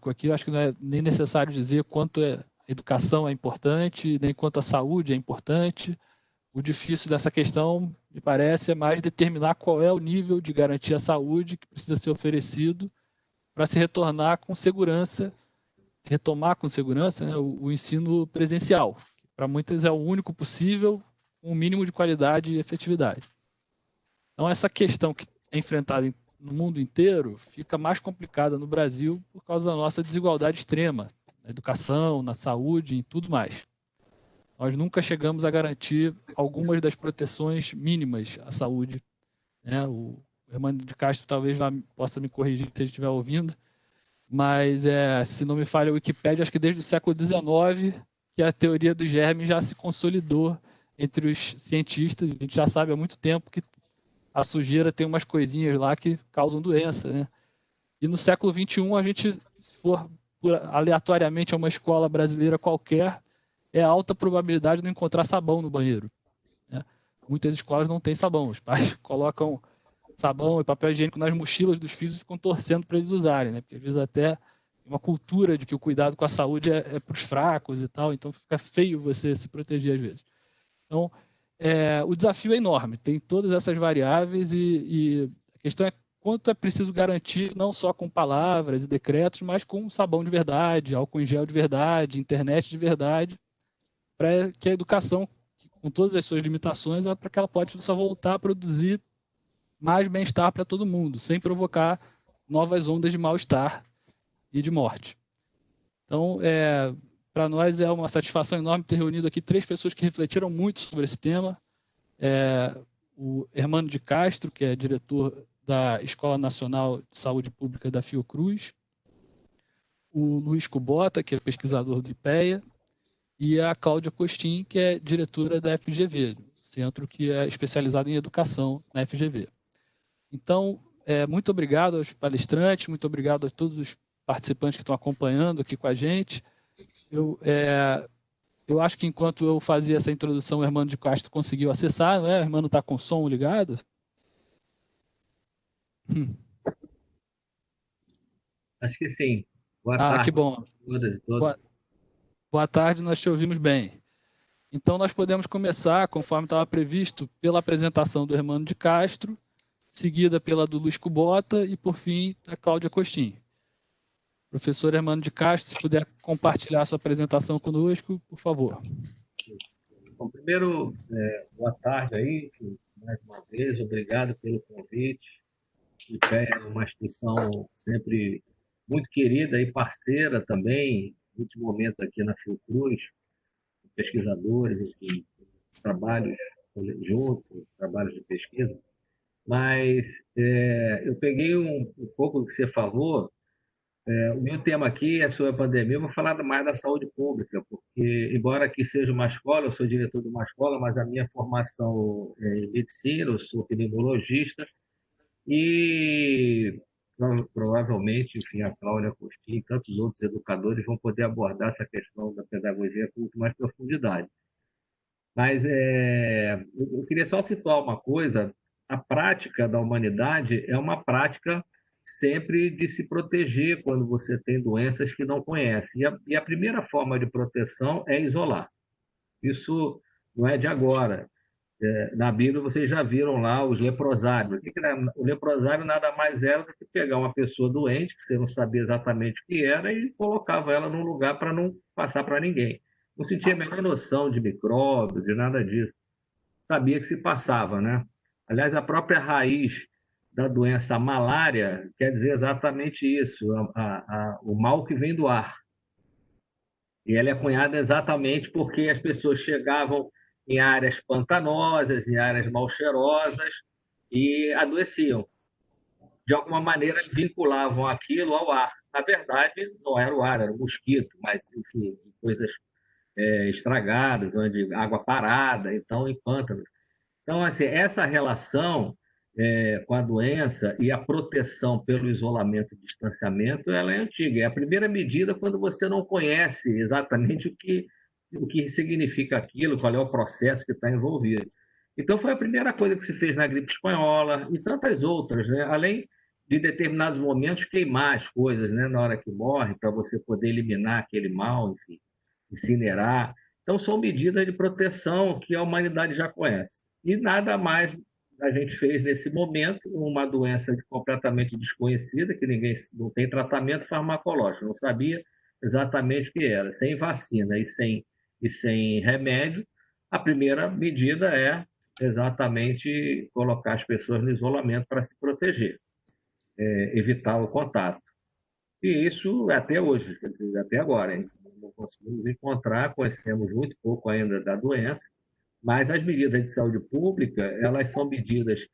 aqui, eu acho que não é nem necessário dizer quanto a educação é importante, nem quanto a saúde é importante. O difícil dessa questão, me parece, é mais determinar qual é o nível de garantia à saúde que precisa ser oferecido para se retornar com segurança, retomar com segurança, né, o ensino presencial. Para muitas é o único possível, com um mínimo de qualidade e efetividade. Então, essa questão que é enfrentada no mundo inteiro fica mais complicada no Brasil por causa da nossa desigualdade extrema na educação, na saúde, em tudo mais. Nós nunca chegamos a garantir algumas das proteções mínimas à saúde, né? O Hermano de Castro talvez possa me corrigir se ele estiver ouvindo, mas se não me falha a Wikipédia, acho que desde o século XIX que a teoria dos germes já se consolidou entre os cientistas. A gente já sabe há muito tempo que a sujeira tem umas coisinhas lá que causam doença, né? E no século XXI, a gente, se for aleatoriamente a uma escola brasileira qualquer, é alta probabilidade de não encontrar sabão no banheiro, né? Muitas escolas não têm sabão. Os pais colocam sabão e papel higiênico nas mochilas dos filhos e ficam torcendo para eles usarem, né? Porque às vezes até uma cultura de que o cuidado com a saúde é para os fracos e tal, então fica feio você se proteger às vezes. Então, o desafio é enorme, tem todas essas variáveis e a questão é quanto é preciso garantir, não só com palavras e decretos, mas com sabão de verdade, álcool em gel de verdade, internet de verdade, para que a educação, com todas as suas limitações, para que ela possa voltar a produzir mais bem-estar para todo mundo, sem provocar novas ondas de mal-estar e de morte. Então, para nós é uma satisfação enorme ter reunido aqui 3 pessoas que refletiram muito sobre esse tema. O Hermano de Castro, que é diretor da Escola Nacional de Saúde Pública da Fiocruz, o Luiz Kubota, que é pesquisador do IPEA, e a Cláudia Costin, que é diretora da FGV, centro que é especializado em educação na FGV. Então, muito obrigado aos palestrantes, muito obrigado a todos os participantes que estão acompanhando aqui com a gente. Eu acho que enquanto eu fazia essa introdução, o Hermano de Castro conseguiu acessar, né? O Hermano está com o som ligado? Acho que sim. Boa Que tarde bom. a todas e Boa, todos. boa tarde, nós te ouvimos bem. Então, nós podemos começar, conforme estava previsto, pela apresentação do Hermano de Castro, seguida pela do Luiz Kubota e, por fim, da Cláudia Costin. Professor Hermano de Castro, se puder compartilhar sua apresentação conosco, por favor. Bom, primeiro, boa tarde aí, mais uma vez, obrigado pelo convite. O IPEA é uma instituição sempre muito querida e parceira também, muitos momentos aqui na Fiocruz, pesquisadores, enfim, trabalhos juntos, trabalhos de pesquisa. Mas eu peguei um pouco do que você falou. O meu tema aqui é sobre a pandemia. Eu vou falar mais da saúde pública, porque, embora aqui seja uma escola, eu sou diretor de uma escola, mas a minha formação é em medicina, eu sou pneumologista, e provavelmente, enfim, a Cláudia Costin e tantos outros educadores vão poder abordar essa questão da pedagogia com muito mais profundidade. Mas eu queria só situar uma coisa: a prática da humanidade é uma prática sempre de se proteger quando você tem doenças que não conhece. E a primeira forma de proteção é isolar. Isso não é de agora. Na Bíblia vocês já viram lá os leprosários. O leprosário nada mais era do que pegar uma pessoa doente, que você não sabia exatamente o que era, e colocava ela num lugar para não passar para ninguém. Não sentia a menor noção de micróbio, de nada disso. Sabia que se passava, né? Aliás, a própria raiz da doença malária quer dizer exatamente isso, o mal que vem do ar. E ela é cunhada exatamente porque as pessoas chegavam em áreas pantanosas, em áreas mal cheirosas e adoeciam. De alguma maneira, vinculavam aquilo ao ar. Na verdade, não era o ar, era o mosquito, mas, enfim, coisas estragadas, onde água parada, então, em pântanos. Então, assim, essa relação com a doença e a proteção pelo isolamento e distanciamento, ela é antiga. É a primeira medida quando você não conhece exatamente o que significa aquilo, qual é o processo que está envolvido. Então, foi a primeira coisa que se fez na gripe espanhola e tantas outras, né? Além de determinados momentos, queimar as coisas, né, na hora que morre, para você poder eliminar aquele mal, enfim, incinerar. Então, são medidas de proteção que a humanidade já conhece. E nada mais a gente fez nesse momento, uma doença completamente desconhecida, que ninguém não tem tratamento farmacológico, não sabia exatamente o que era, sem vacina e sem remédio. A primeira medida é exatamente colocar as pessoas no isolamento para se proteger, evitar o contato. E isso até hoje, quer dizer, até agora, hein? Não conseguimos encontrar, conhecemos muito pouco ainda da doença, mas as medidas de saúde pública, elas são medidas,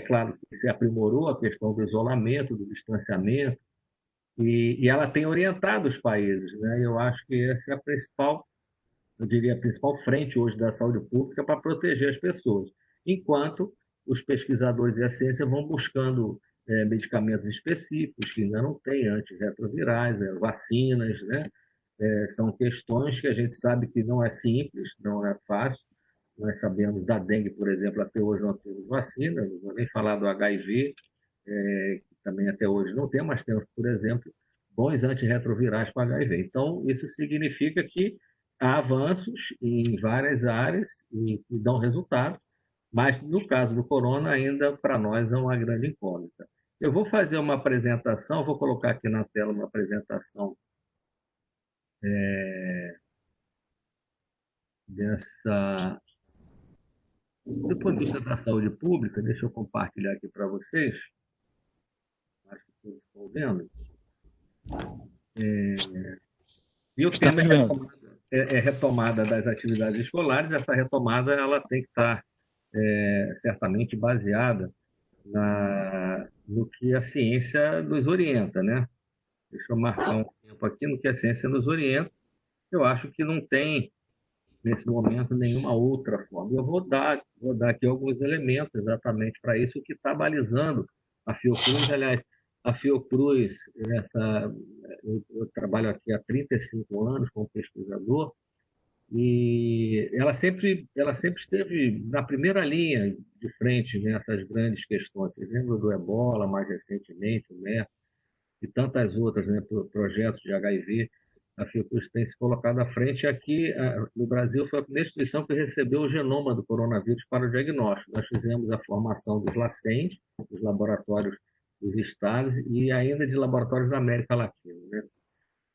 claro, que se aprimorou a questão do isolamento, do distanciamento, e ela tem orientado os países, né? Eu acho que essa é a principal, eu diria, a principal frente hoje da saúde pública para proteger as pessoas, enquanto os pesquisadores e a ciência vão buscando medicamentos específicos que ainda não têm, antirretrovirais, vacinas, né? São questões que a gente sabe que não é simples, não é fácil. Nós sabemos da dengue, por exemplo, até hoje não temos vacina, não vou nem falar do HIV, que também até hoje não tem, mas temos, por exemplo, bons antirretrovirais para HIV. Então, isso significa que há avanços em várias áreas e dão resultado, mas no caso do corona, ainda para nós é uma grande incógnita. Eu vou fazer uma apresentação, vou colocar aqui na tela uma apresentação dessa, do ponto de vista da saúde pública, deixa eu compartilhar aqui para vocês, acho que todos estão vendo. E o tema Estamos vendo. é retomada das atividades escolares. Essa retomada ela tem que estar certamente baseada no que a ciência nos orienta, né? Deixa eu marcar um tempo aqui no que a ciência nos orienta. Eu acho que não tem, nesse momento, nenhuma outra forma. Eu vou dar aqui alguns elementos exatamente para isso, que está balizando a Fiocruz. Aliás, a Fiocruz, eu trabalho aqui há 35 anos como pesquisador, e ela sempre esteve na primeira linha de frente nessas grandes questões. Vocês lembram do Ebola, mais recentemente, o MERS, e tantas outras, né, projetos de HIV. A Fiocruz tem se colocado à frente. Aqui, no Brasil, foi a primeira instituição que recebeu o genoma do coronavírus para o diagnóstico. Nós fizemos a formação dos LACENS, dos laboratórios dos estados, e ainda de laboratórios da América Latina, né?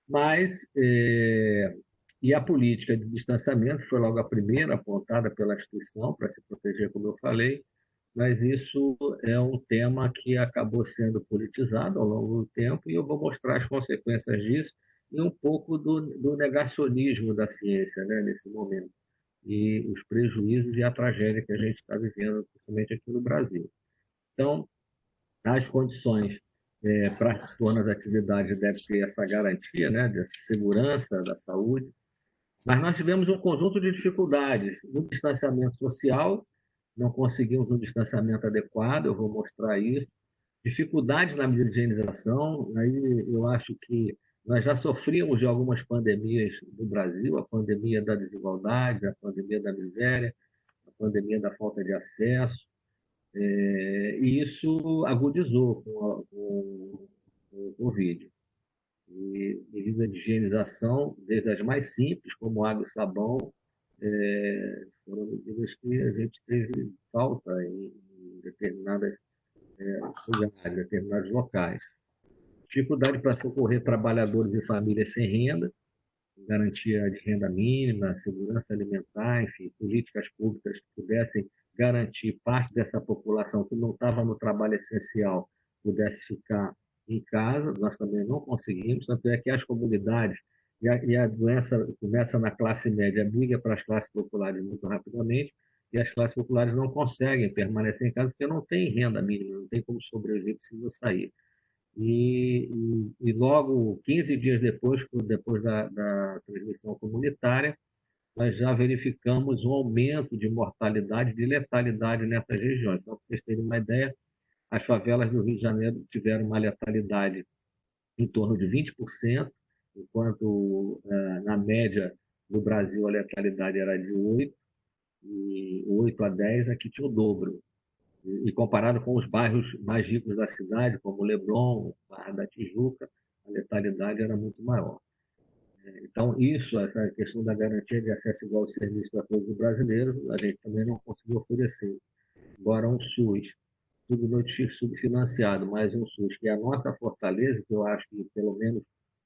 Mas, e a política de distanciamento foi logo a primeira apontada pela instituição para se proteger, como eu falei, mas isso é um tema que acabou sendo politizado ao longo do tempo, e eu vou mostrar as consequências disso e um pouco do negacionismo da ciência, né, nesse momento, e os prejuízos e a tragédia que a gente está vivendo, principalmente aqui no Brasil. Então, as condições para retorno às atividades deve ter essa garantia, né, de segurança da saúde, mas nós tivemos um conjunto de dificuldades no distanciamento social, não conseguimos um distanciamento adequado, eu vou mostrar isso, dificuldades na medida de higienização. Aí eu acho que nós já sofríamos de algumas pandemias no Brasil, a pandemia da desigualdade, a pandemia da miséria, a pandemia da falta de acesso, e isso agudizou com o Covid. E medidas de higienização, desde as mais simples, como água e sabão, foram medidas que a gente teve falta em determinadas lugares, determinados locais. Dificuldade para socorrer trabalhadores e famílias sem renda, garantia de renda mínima, segurança alimentar, enfim, políticas públicas que pudessem garantir parte dessa população que não estava no trabalho essencial pudesse ficar em casa. Nós também não conseguimos, tanto é que as comunidades, e a doença começa na classe média, migra para as classes populares muito rapidamente, e as classes populares não conseguem permanecer em casa porque não tem renda mínima, não tem como sobreviver, precisam sair. E logo 15 dias depois da transmissão comunitária, nós já verificamos um aumento de mortalidade, de letalidade nessas regiões. Só para vocês terem uma ideia, as favelas do Rio de Janeiro tiveram uma letalidade em torno de 20%, enquanto na média no Brasil a letalidade era de 8, e 8 a 10, aqui tinha o dobro. E comparado com os bairros mais ricos da cidade, como Leblon, Barra da Tijuca, a letalidade era muito maior. Então, essa questão da garantia de acesso igual ao serviço para todos os brasileiros, a gente também não conseguiu oferecer. Embora um SUS subfinanciado, mas um SUS que é a nossa fortaleza, que eu acho que pelo menos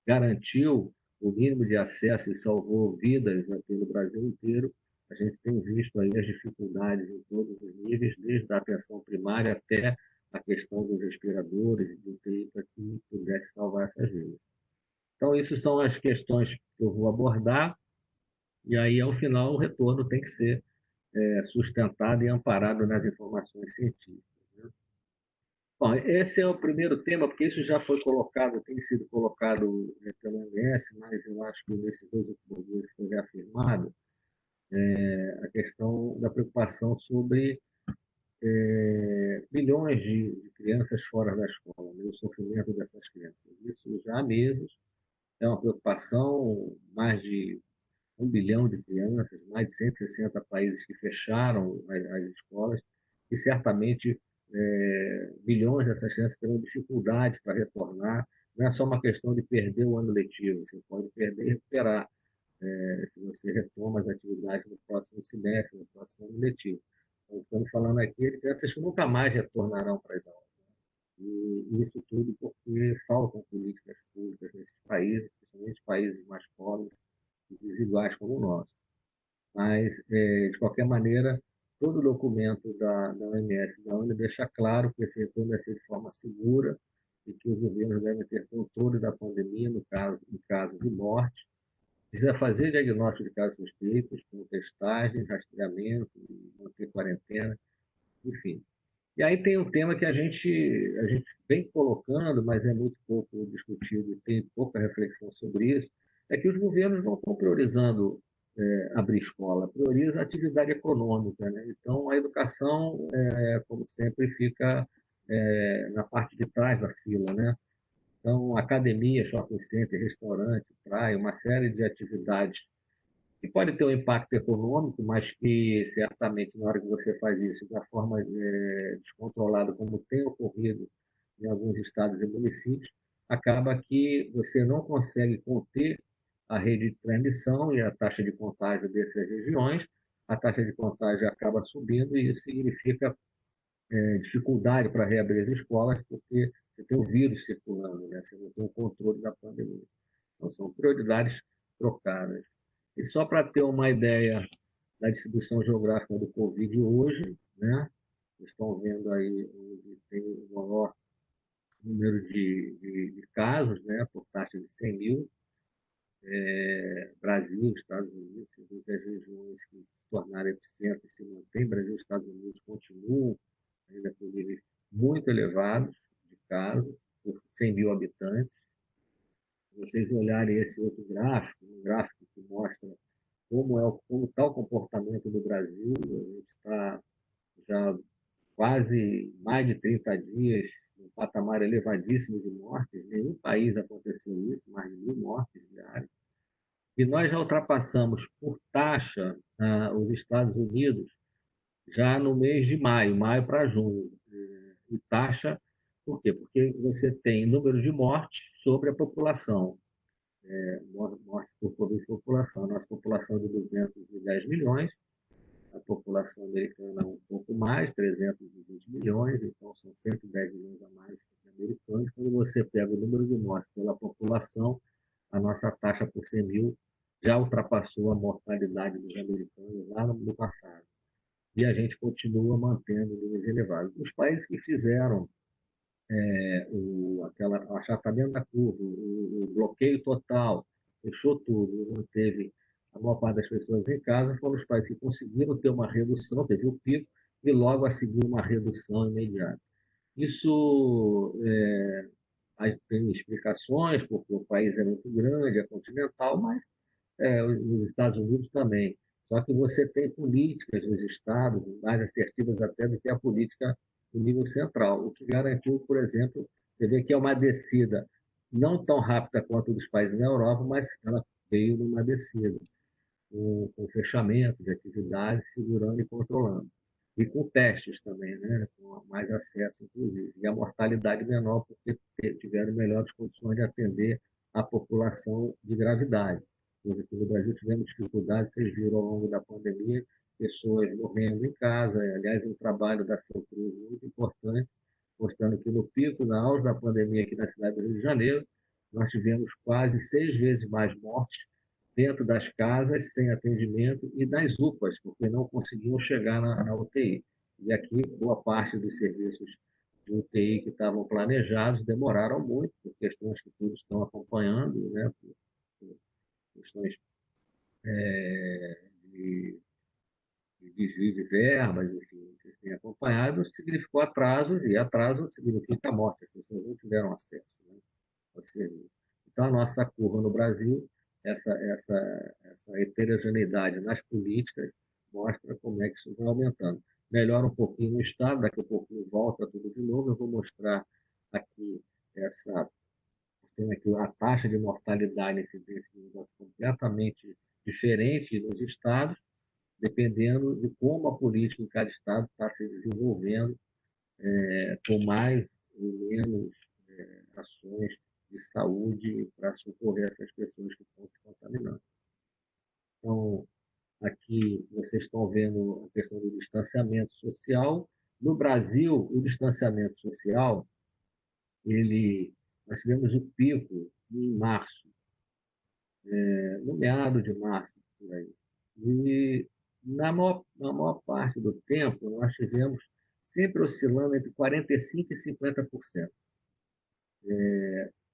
garantiu o mínimo de acesso e salvou vidas aqui no Brasil inteiro, a gente tem visto aí as dificuldades em todos os níveis, desde a atenção primária até a questão dos respiradores e do UTI para que pudesse salvar essas vidas. Então, isso são as questões que eu vou abordar, e aí, ao final, o retorno tem que ser sustentado e amparado nas informações científicas. Né? Bom, esse é o primeiro tema, porque isso já foi colocado, tem sido colocado pela OMS, mas eu acho que nesses dois últimos dias foi reafirmado a questão da preocupação sobre milhões de crianças fora da escola, né, o sofrimento dessas crianças. Isso já há meses é uma preocupação, mais de 1 bilhão de crianças, mais de 160 países que fecharam as escolas, e certamente milhões dessas crianças terão dificuldades para retornar. Não é só uma questão de perder o ano letivo, você pode perder e recuperar se você retoma as atividades no próximo semestre, no próximo ano letivo. Então, estamos falando aqui de crianças que nunca mais retornarão para as aulas. E isso tudo porque faltam políticas públicas nesses países, principalmente países mais pobres e desiguais como o nosso. Mas, de qualquer maneira, todo documento da OMS e da ONU deixa claro que esse retorno deve ser de forma segura e que os governos devem ter controle da pandemia em caso de morte. Precisa fazer diagnóstico de casos suspeitos, com testagem, rastreamento, manter quarentena, enfim. E aí tem um tema que a gente vem colocando, mas é muito pouco discutido e tem pouca reflexão sobre isso, é que os governos não estão priorizando abrir escola, prioriza a atividade econômica. Né? Então, a educação, como sempre, fica na parte de trás da fila. Né? Então, academia, shopping center, restaurante, praia, uma série de atividades que pode ter um impacto econômico, mas que certamente na hora que você faz isso da forma descontrolada, como tem ocorrido em alguns estados e municípios, acaba que você não consegue conter a rede de transmissão e a taxa de contágio dessas regiões, a taxa de contágio acaba subindo e isso significa dificuldade para reabrir as escolas, porque você tem o vírus circulando, né? Você não tem o controle da pandemia. Então, são prioridades trocadas. E só para ter uma ideia da distribuição geográfica do Covid hoje, né? Vocês estão vendo aí onde tem o maior número de casos, né? Por taxa de 100 mil. Brasil, Estados Unidos, muitas regiões que se tornaram epicentro e se mantêm. Brasil e Estados Unidos continuam ainda com níveis muito elevados de casos por 100 mil habitantes. Se vocês olharem esse outro gráfico, um gráfico que mostra como está o comportamento do Brasil, a gente está já quase mais de 30 dias, um patamar elevadíssimo de mortes, nenhum país aconteceu isso, mais de 1.000 mortes diárias. E nós já ultrapassamos por taxa os Estados Unidos já no mês de maio para junho. E taxa, por quê? Porque você tem número de mortes sobre a população. Mortes por população. A nossa população é de 210 milhões, a população americana um pouco mais, 320 milhões, então são 110 milhões a mais que americanos. Quando você pega o número de mortes pela população, a nossa taxa por 100 mil já ultrapassou a mortalidade dos americanos lá no passado. E a gente continua mantendo níveis elevados. Os países que fizeram aquela achatamento da curva, o bloqueio total, fechou tudo, não teve a maior parte das pessoas em casa, foram os países que conseguiram ter uma redução, teve o pico, e logo a seguir uma redução imediata. Isso tem explicações, porque o país é muito grande, é continental, mas os Estados Unidos também. Só que você tem políticas nos estados mais assertivas até do que a política do nível central, o que garantiu, por exemplo, você vê que é uma descida não tão rápida quanto dos países na Europa, mas ela veio numa descida, com fechamento de atividades, segurando e controlando. e com testes também, né? Com mais acesso, inclusive. E a mortalidade menor, porque tiveram melhores condições de atender a população de gravidade. Nós aqui no Brasil tivemos dificuldades, vocês viram ao longo da pandemia, pessoas morrendo em casa. Aliás, um trabalho da Fiocruz muito importante, mostrando que no pico, na auge da pandemia aqui na cidade do Rio de Janeiro, nós tivemos quase 6 vezes mais mortes dentro das casas, sem atendimento, e das UPAs, porque não conseguiam chegar na UTI. E aqui, boa parte dos serviços de UTI que estavam planejados demoraram muito, por questões que todos estão acompanhando, né? Por questões de desvio de verbas, enfim, vocês têm acompanhado, significou atrasos, e atraso significa morte, as pessoas não tiveram acesso, né, ao serviço. Então, a nossa curva no Brasil, essa heterogeneidade nas políticas, mostra como é que isso vai aumentando. Melhora um pouquinho no estado, daqui a pouquinho volta tudo de novo. Eu vou mostrar aqui essa tem aqui a taxa de mortalidade nesse negócio completamente diferente nos estados, dependendo de como a política em cada estado está se desenvolvendo, com mais ou menos ações de saúde para socorrer essas pessoas que estão se contaminando. Então, aqui vocês estão vendo a questão do distanciamento social. No Brasil, o distanciamento social, nós tivemos o pico em março, no meado de março, por aí. E na maior parte do tempo, nós tivemos sempre oscilando entre 45% e 50%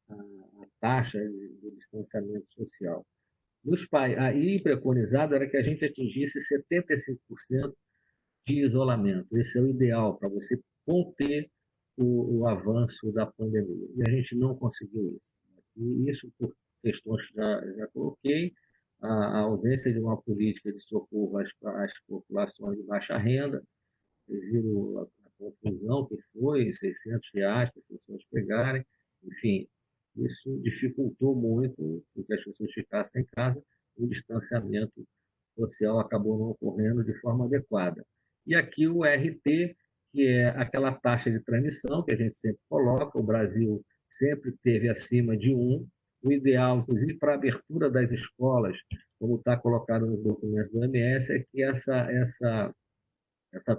a taxa de distanciamento social. Aí preconizado era que a gente atingisse 75% de isolamento. Esse é o ideal para você conter o avanço da pandemia. E a gente não conseguiu isso. E isso por questões que já coloquei, a ausência de uma política de socorro às populações de baixa renda, devido à confusão que foi, R$ 600 para as pessoas pegarem, enfim, isso dificultou muito que as pessoas ficassem em casa, o distanciamento social acabou não ocorrendo de forma adequada. E aqui o RT, que é aquela taxa de transmissão que a gente sempre coloca, o Brasil sempre teve acima de 1, o ideal, inclusive, para a abertura das escolas, como está colocado nos documentos do OMS, é que essa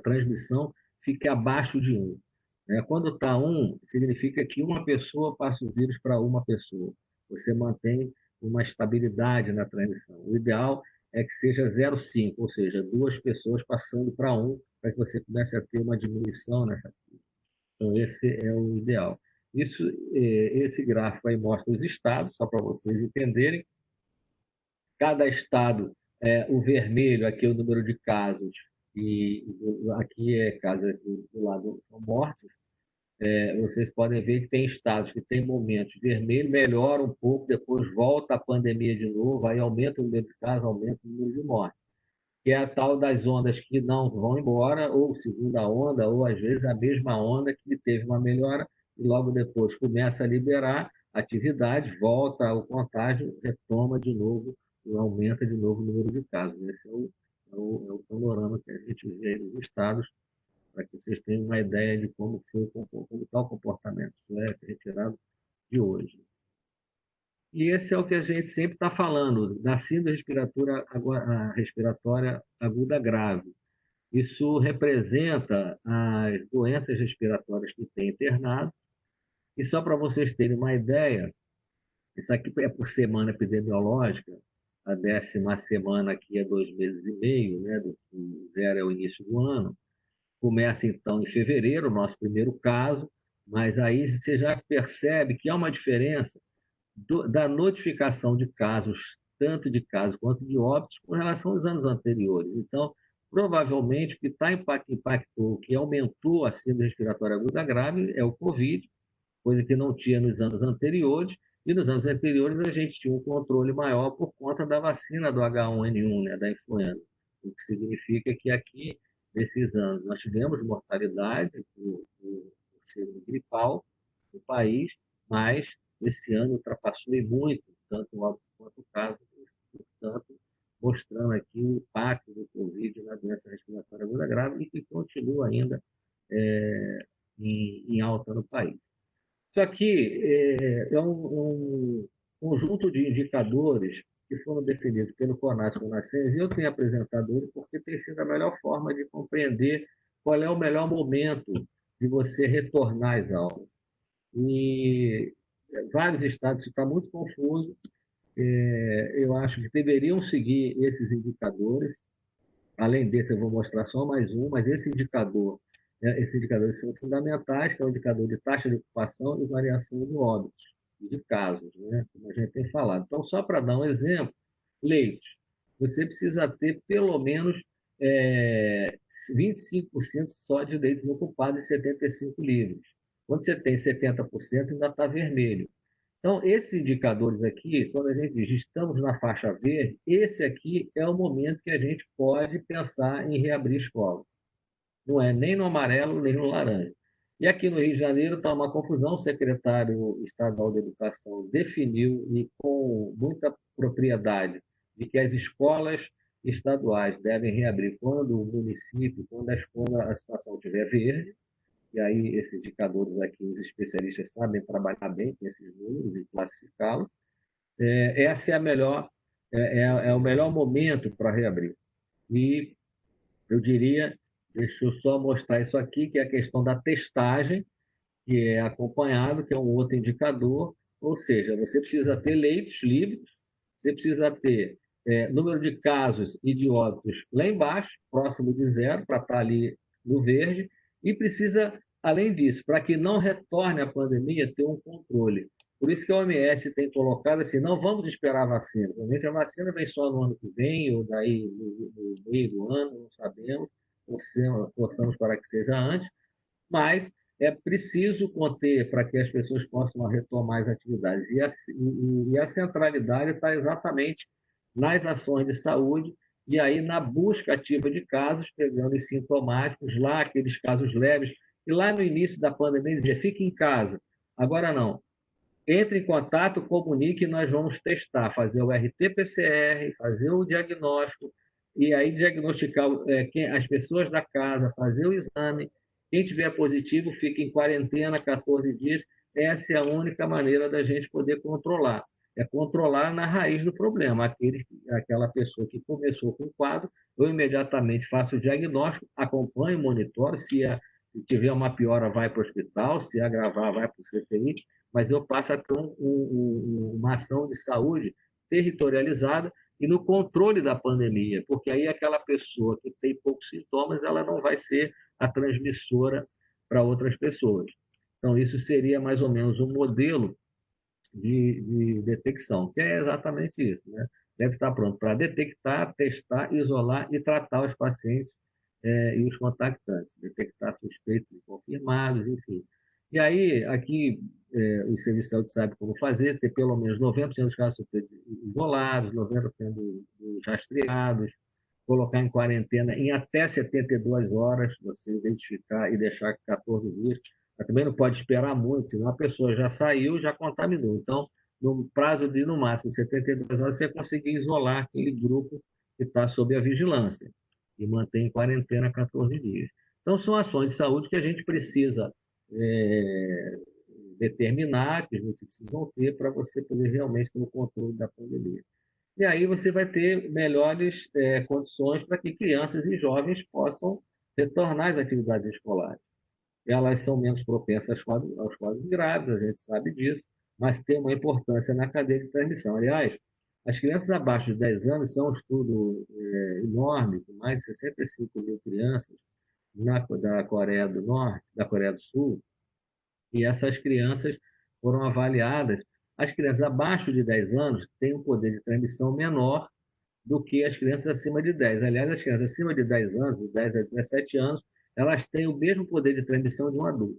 transmissão fique abaixo de 1. Quando está 1, significa que uma pessoa passa o vírus para uma pessoa. Você mantém uma estabilidade na transmissão. O ideal é que seja 0,5, ou seja, 2 pessoas passando para 1, para que você comece a ter uma diminuição nessa curva. Então, esse é o ideal. Esse gráfico aí mostra os estados, só para vocês entenderem. Cada estado, o vermelho aqui é o número de casos, e aqui é casos do lado são mortes. Vocês podem ver que tem estados que tem momentos vermelho, melhora um pouco, depois volta a pandemia de novo, aí aumenta o número de casos, aumenta o número de mortes. Que é a tal das ondas que não vão embora, ou segunda onda, ou às vezes a mesma onda que teve uma melhora e logo depois começa a liberar atividade, volta o contágio, retoma de novo, aumenta de novo o número de casos. Esse é o panorama que a gente vê nos estados, para que vocês tenham uma ideia de como está o comportamento. Isso é retirado de hoje. E esse é o que a gente sempre está falando, da síndrome respiratória aguda grave. Isso representa as doenças respiratórias que tem internado. E só para vocês terem uma ideia, isso aqui é por semana epidemiológica, a 10ª semana aqui é 2 meses e meio, né, do 0 é o início do ano. Começa então em fevereiro, o nosso primeiro caso, mas aí você já percebe que há uma diferença da notificação de casos, tanto de casos quanto de óbitos, com relação aos anos anteriores. Então, provavelmente, o que impactou, o que aumentou a síndrome respiratória aguda grave é o Covid, coisa que não tinha nos anos anteriores, e nos anos anteriores a gente tinha um controle maior por conta da vacina do H1N1, né, da influenza, o que significa que aqui, nesses anos, nós tivemos mortalidade por síndrome gripal no país, mas esse ano ultrapassou muito, tanto o óbito quanto o caso, portanto, mostrando aqui o impacto do Covid na doença respiratória aguda grave e que continua ainda em alta no país. Isso aqui é um conjunto de indicadores que foram definidos pelo CONAS e CONASCENS, e eu tenho apresentado ele porque tem sido a melhor forma de compreender qual é o melhor momento de você retornar às aulas. E vários estados está muito confuso. Eu acho que deveriam seguir esses indicadores. Além desse, eu vou mostrar só mais um, mas esses indicadores são fundamentais, que é o indicador de taxa de ocupação e variação de óbitos, de casos, né? Como a gente tem falado. Então, só para dar um exemplo, leitos. Você precisa ter pelo menos 25% só de leitos ocupados e 75% livres. Quando você tem 70%, ainda está vermelho. Então, esses indicadores aqui, quando a gente diz estamos na faixa verde, esse aqui é o momento que a gente pode pensar em reabrir escola. Não é nem no amarelo, nem no laranja. E aqui no Rio de Janeiro está uma confusão. O secretário estadual de Educação definiu, e com muita propriedade, de que as escolas estaduais devem reabrir quando o município, quando a situação estiver verde. E aí, esses indicadores aqui, os especialistas sabem trabalhar bem com esses números e classificá-los. Essa é a melhor, é o melhor momento para reabrir. E eu diria, deixa eu só mostrar isso aqui, que é a questão da testagem, que é acompanhado, que é um outro indicador, ou seja, você precisa ter leitos livres, você precisa ter número de casos e de óbitos lá embaixo, próximo de zero, para estar ali no verde, e precisa, além disso, para que não retorne a pandemia, ter um controle. Por isso que a OMS tem colocado assim, não vamos esperar a vacina. Provavelmente a vacina vem só no ano que vem, ou daí no meio do ano, não sabemos, torçamos para que seja antes, mas é preciso conter para que as pessoas possam retomar as atividades. E a centralidade está exatamente nas ações de saúde e aí na busca ativa de casos, pegando os sintomáticos, lá aqueles casos leves. E lá no início da pandemia dizia, fique em casa. Agora não. Entre em contato, comunique, nós vamos testar, fazer o RT-PCR, fazer o diagnóstico, e aí diagnosticar as pessoas da casa, fazer o exame. Quem tiver positivo, fica em quarentena 14 dias. Essa é a única maneira da gente poder controlar. É controlar na raiz do problema. Aquela pessoa que começou com o quadro, eu imediatamente faço o diagnóstico, acompanho, monitoro. Se tiver uma piora, vai para o hospital, se agravar, vai para o CTI, mas eu passo a ter uma ação de saúde territorializada e no controle da pandemia, porque aí aquela pessoa que tem poucos sintomas, ela não vai ser a transmissora para outras pessoas. Então, isso seria mais ou menos um modelo de detecção, que é exatamente isso, né? Deve estar pronto para detectar, testar, isolar e tratar os pacientes e os contactantes, detectar suspeitos e confirmados, enfim. E aí, aqui, o Serviço de Saúde sabe como fazer, ter pelo menos 90% dos casos suspeitos isolados, 90% dos rastreados, colocar em quarentena em até 72 horas, você identificar e deixar 14 dias. Mas também não pode esperar muito, senão a pessoa já saiu, já contaminou. Então, no prazo de, no máximo, 72 horas, você conseguir isolar aquele grupo que está sob a vigilância e manter em quarentena 14 dias. Então, são ações de saúde que a gente precisa determinar, que vocês precisam ter para você poder realmente ter o controle da pandemia. E aí você vai ter melhores condições para que crianças e jovens possam retornar às atividades escolares. Elas são menos propensas aos quadros graves, a gente sabe disso, mas tem uma importância na cadeia de transmissão. Aliás, as crianças abaixo de 10 anos são um estudo enorme, com mais de 65 mil crianças da Coreia do Norte, da Coreia do Sul, e essas crianças foram avaliadas. As crianças abaixo de 10 anos têm um poder de transmissão menor do que as crianças acima de 10. Aliás, as crianças acima de 10 anos, de 10 a 17 anos, elas têm o mesmo poder de transmissão de um adulto.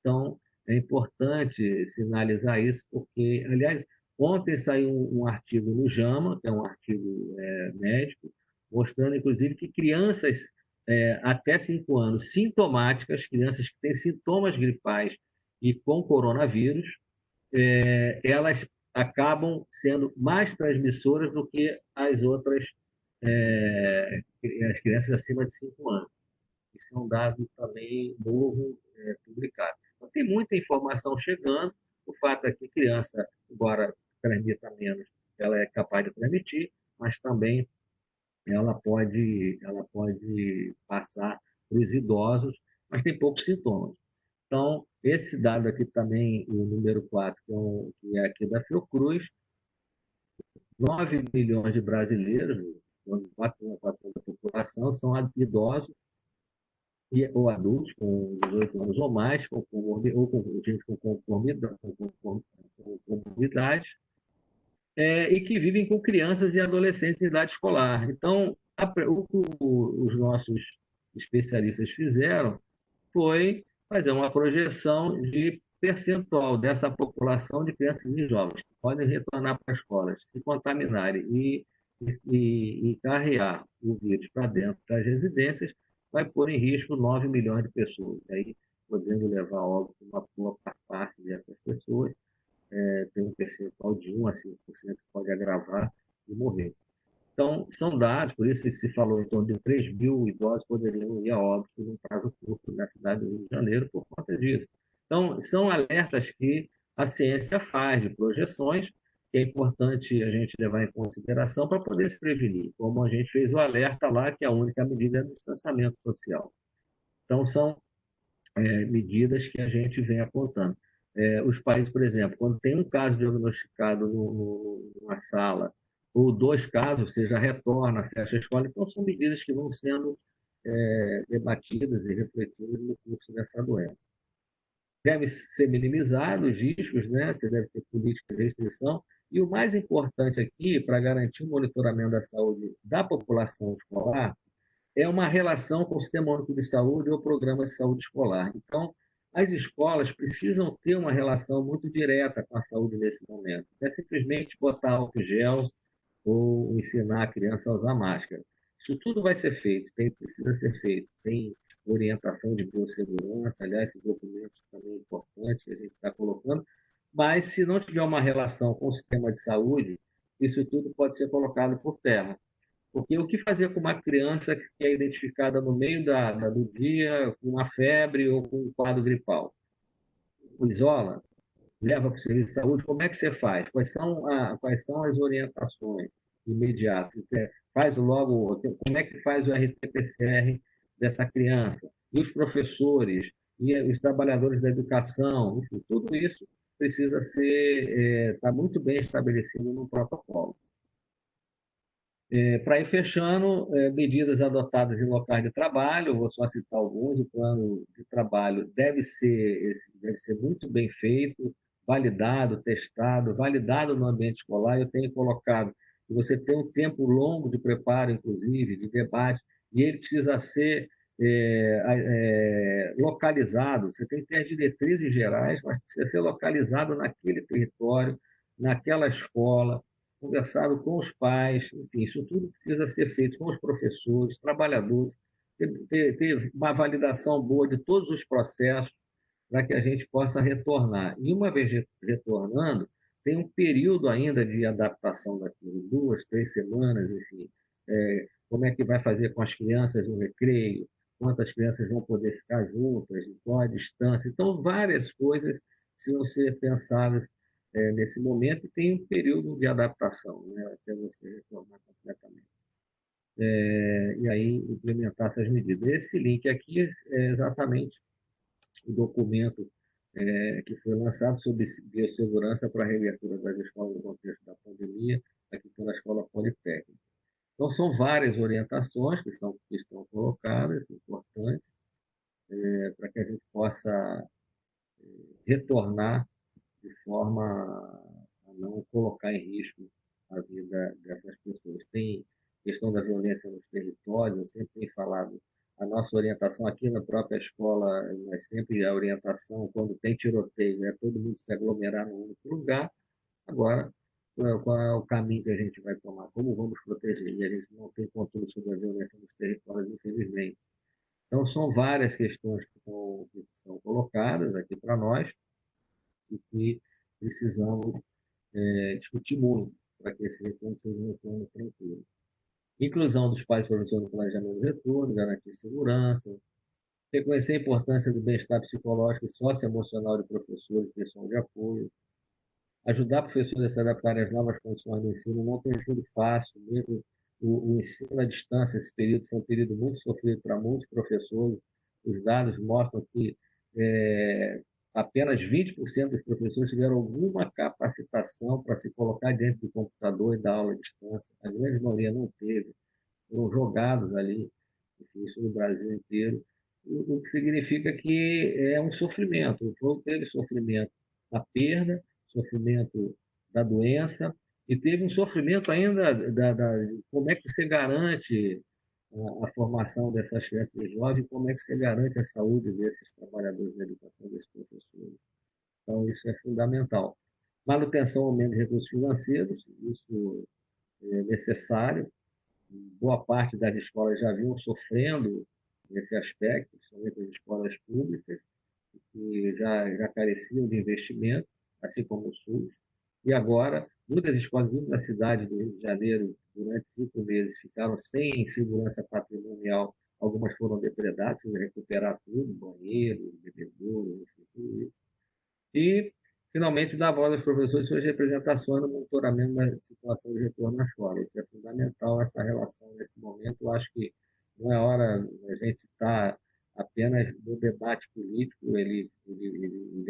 Então, é importante sinalizar isso, porque, aliás, ontem saiu um artigo no JAMA, que é um artigo médico, mostrando, inclusive, que crianças até 5 anos sintomáticas, crianças que têm sintomas gripais e com coronavírus, elas acabam sendo mais transmissoras do que as outras as crianças acima de 5 anos. Isso é um dado também novo, publicado. Então, tem muita informação chegando. O fato é que criança, embora transmita menos, ela é capaz de transmitir, mas também ela pode passar para os idosos, mas tem poucos sintomas. Então, esse dado aqui também, o número 4, que é aqui da Fiocruz, 9 milhões de brasileiros, 4,4% da população, são idosos ou adultos com 18 anos ou mais, ou com gente com comorbidade, e que vivem com crianças e adolescentes em idade escolar. Então, o que os nossos especialistas fizeram foi fazer uma projeção de percentual dessa população de crianças e jovens que podem retornar para as escolas, se contaminarem e carrear o vírus para dentro das residências, vai pôr em risco 9 milhões de pessoas. Aí, podendo levar, óbvio, uma boa parte dessas pessoas tem um percentual de 1 a 5% que pode agravar e morrer. Então, são dados, por isso se falou em torno de 3 mil idosos poderiam ir a óbito num prazo curto na cidade do Rio de Janeiro por conta disso. Então, são alertas que a ciência faz de projeções, que é importante a gente levar em consideração para poder se prevenir, como a gente fez o alerta lá, que a única medida é o distanciamento social. Então, são medidas que a gente vem apontando. Os países, por exemplo, quando tem um caso diagnosticado numa sala, ou 2 casos, você já retorna, fecha a escola. Então, são medidas que vão sendo debatidas e refletidas no curso dessa doença. Deve ser minimizados os riscos, né? Você deve ter política de restrição. E o mais importante aqui, para garantir o monitoramento da saúde da população escolar, é uma relação com o Sistema Único de Saúde ou Programa de Saúde Escolar. Então, as escolas precisam ter uma relação muito direta com a saúde nesse momento. Não é simplesmente botar álcool gel ou ensinar a criança a usar máscara. Isso tudo vai ser feito, precisa ser feito. Tem orientação de biossegurança, aliás, esse documento também é importante, a gente está colocando, mas se não tiver uma relação com o sistema de saúde, isso tudo pode ser colocado por terra. Porque o que fazer com uma criança que é identificada no meio do dia com uma febre ou com um quadro gripal? O isola, leva para o serviço de saúde, como é que você faz? Quais são as orientações imediatas? Faz logo, como é que faz o RT-PCR dessa criança? E os professores, e os trabalhadores da educação, enfim, tudo isso precisa estar muito bem estabelecido no protocolo. Para ir fechando, medidas adotadas em locais de trabalho, vou só citar alguns. O plano de trabalho deve ser muito bem feito, validado, testado, validado no ambiente escolar. Eu tenho colocado que você tem um tempo longo de preparo, inclusive, de debate, e ele precisa ser localizado. Você tem que ter as diretrizes gerais, mas precisa ser localizado naquele território, naquela escola, conversado com os pais, enfim, isso tudo precisa ser feito com os professores, trabalhadores, ter uma validação boa de todos os processos para que a gente possa retornar. E uma vez retornando, tem um período ainda de adaptação daquilo, 2, 3 semanas, enfim, como é que vai fazer com as crianças no recreio, quantas crianças vão poder ficar juntas, qual a distância. Então, várias coisas precisam ser pensadas nesse momento, e tem um período de adaptação, né, até você retornar completamente. E aí implementar essas medidas. Esse link aqui é exatamente o documento que foi lançado sobre biossegurança para a reabertura das escolas no contexto da pandemia, aqui pela Escola Politécnica. Então, são várias orientações que estão colocadas, importantes, para que a gente possa retornar de forma a não colocar em risco a vida dessas pessoas. Tem questão da violência nos territórios, eu sempre tenho falado, a nossa orientação aqui na própria escola, é sempre a orientação, quando tem tiroteio, é todo mundo se aglomerar num único lugar. Agora, qual é o caminho que a gente vai tomar? Como vamos proteger? E a gente não tem controle sobre a violência nos territórios, infelizmente. Então, são várias questões que são colocadas aqui para nós, e que precisamos discutir muito para que esse retorno seja um retorno tranquilo. inclusão dos pais e professores no planejamento do retorno, garantir segurança, reconhecer a importância do bem-estar psicológico e socioemocional de professores e pessoal de apoio, ajudar professores a se adaptarem às novas condições do ensino não tem sido fácil, mesmo o ensino à distância, esse período foi um período muito sofrido para muitos professores. Os dados mostram que apenas 20% dos professores tiveram alguma capacitação para se colocar diante do computador e dar aula à distância. A grande maioria não teve, foram jogados ali, enfim, isso no Brasil inteiro, o que significa que é um sofrimento. Teve sofrimento da perda, sofrimento da doença, e teve um sofrimento ainda como é que você garante a formação dessas crianças e jovens, como é que você garante a saúde desses trabalhadores da educação, desses professores. Então, isso é fundamental. Manutenção ao menos de recursos financeiros, isso é necessário. Boa parte das escolas já vinham sofrendo nesse aspecto, principalmente as escolas públicas, que já careciam de investimento, assim como o SUS. E agora, muitas escolas, muito da cidade do Rio de Janeiro, durante 5 meses, ficaram sem segurança patrimonial. Algumas foram depredadas, precisa recuperar tudo, banheiros, bebedouros, enfim, tudo isso. E, finalmente, dar voz aos professores e suas representações no monitoramento da situação de retorno à escola. Isso é fundamental, essa relação nesse momento. Eu acho que não é hora a gente estar apenas no debate político, ele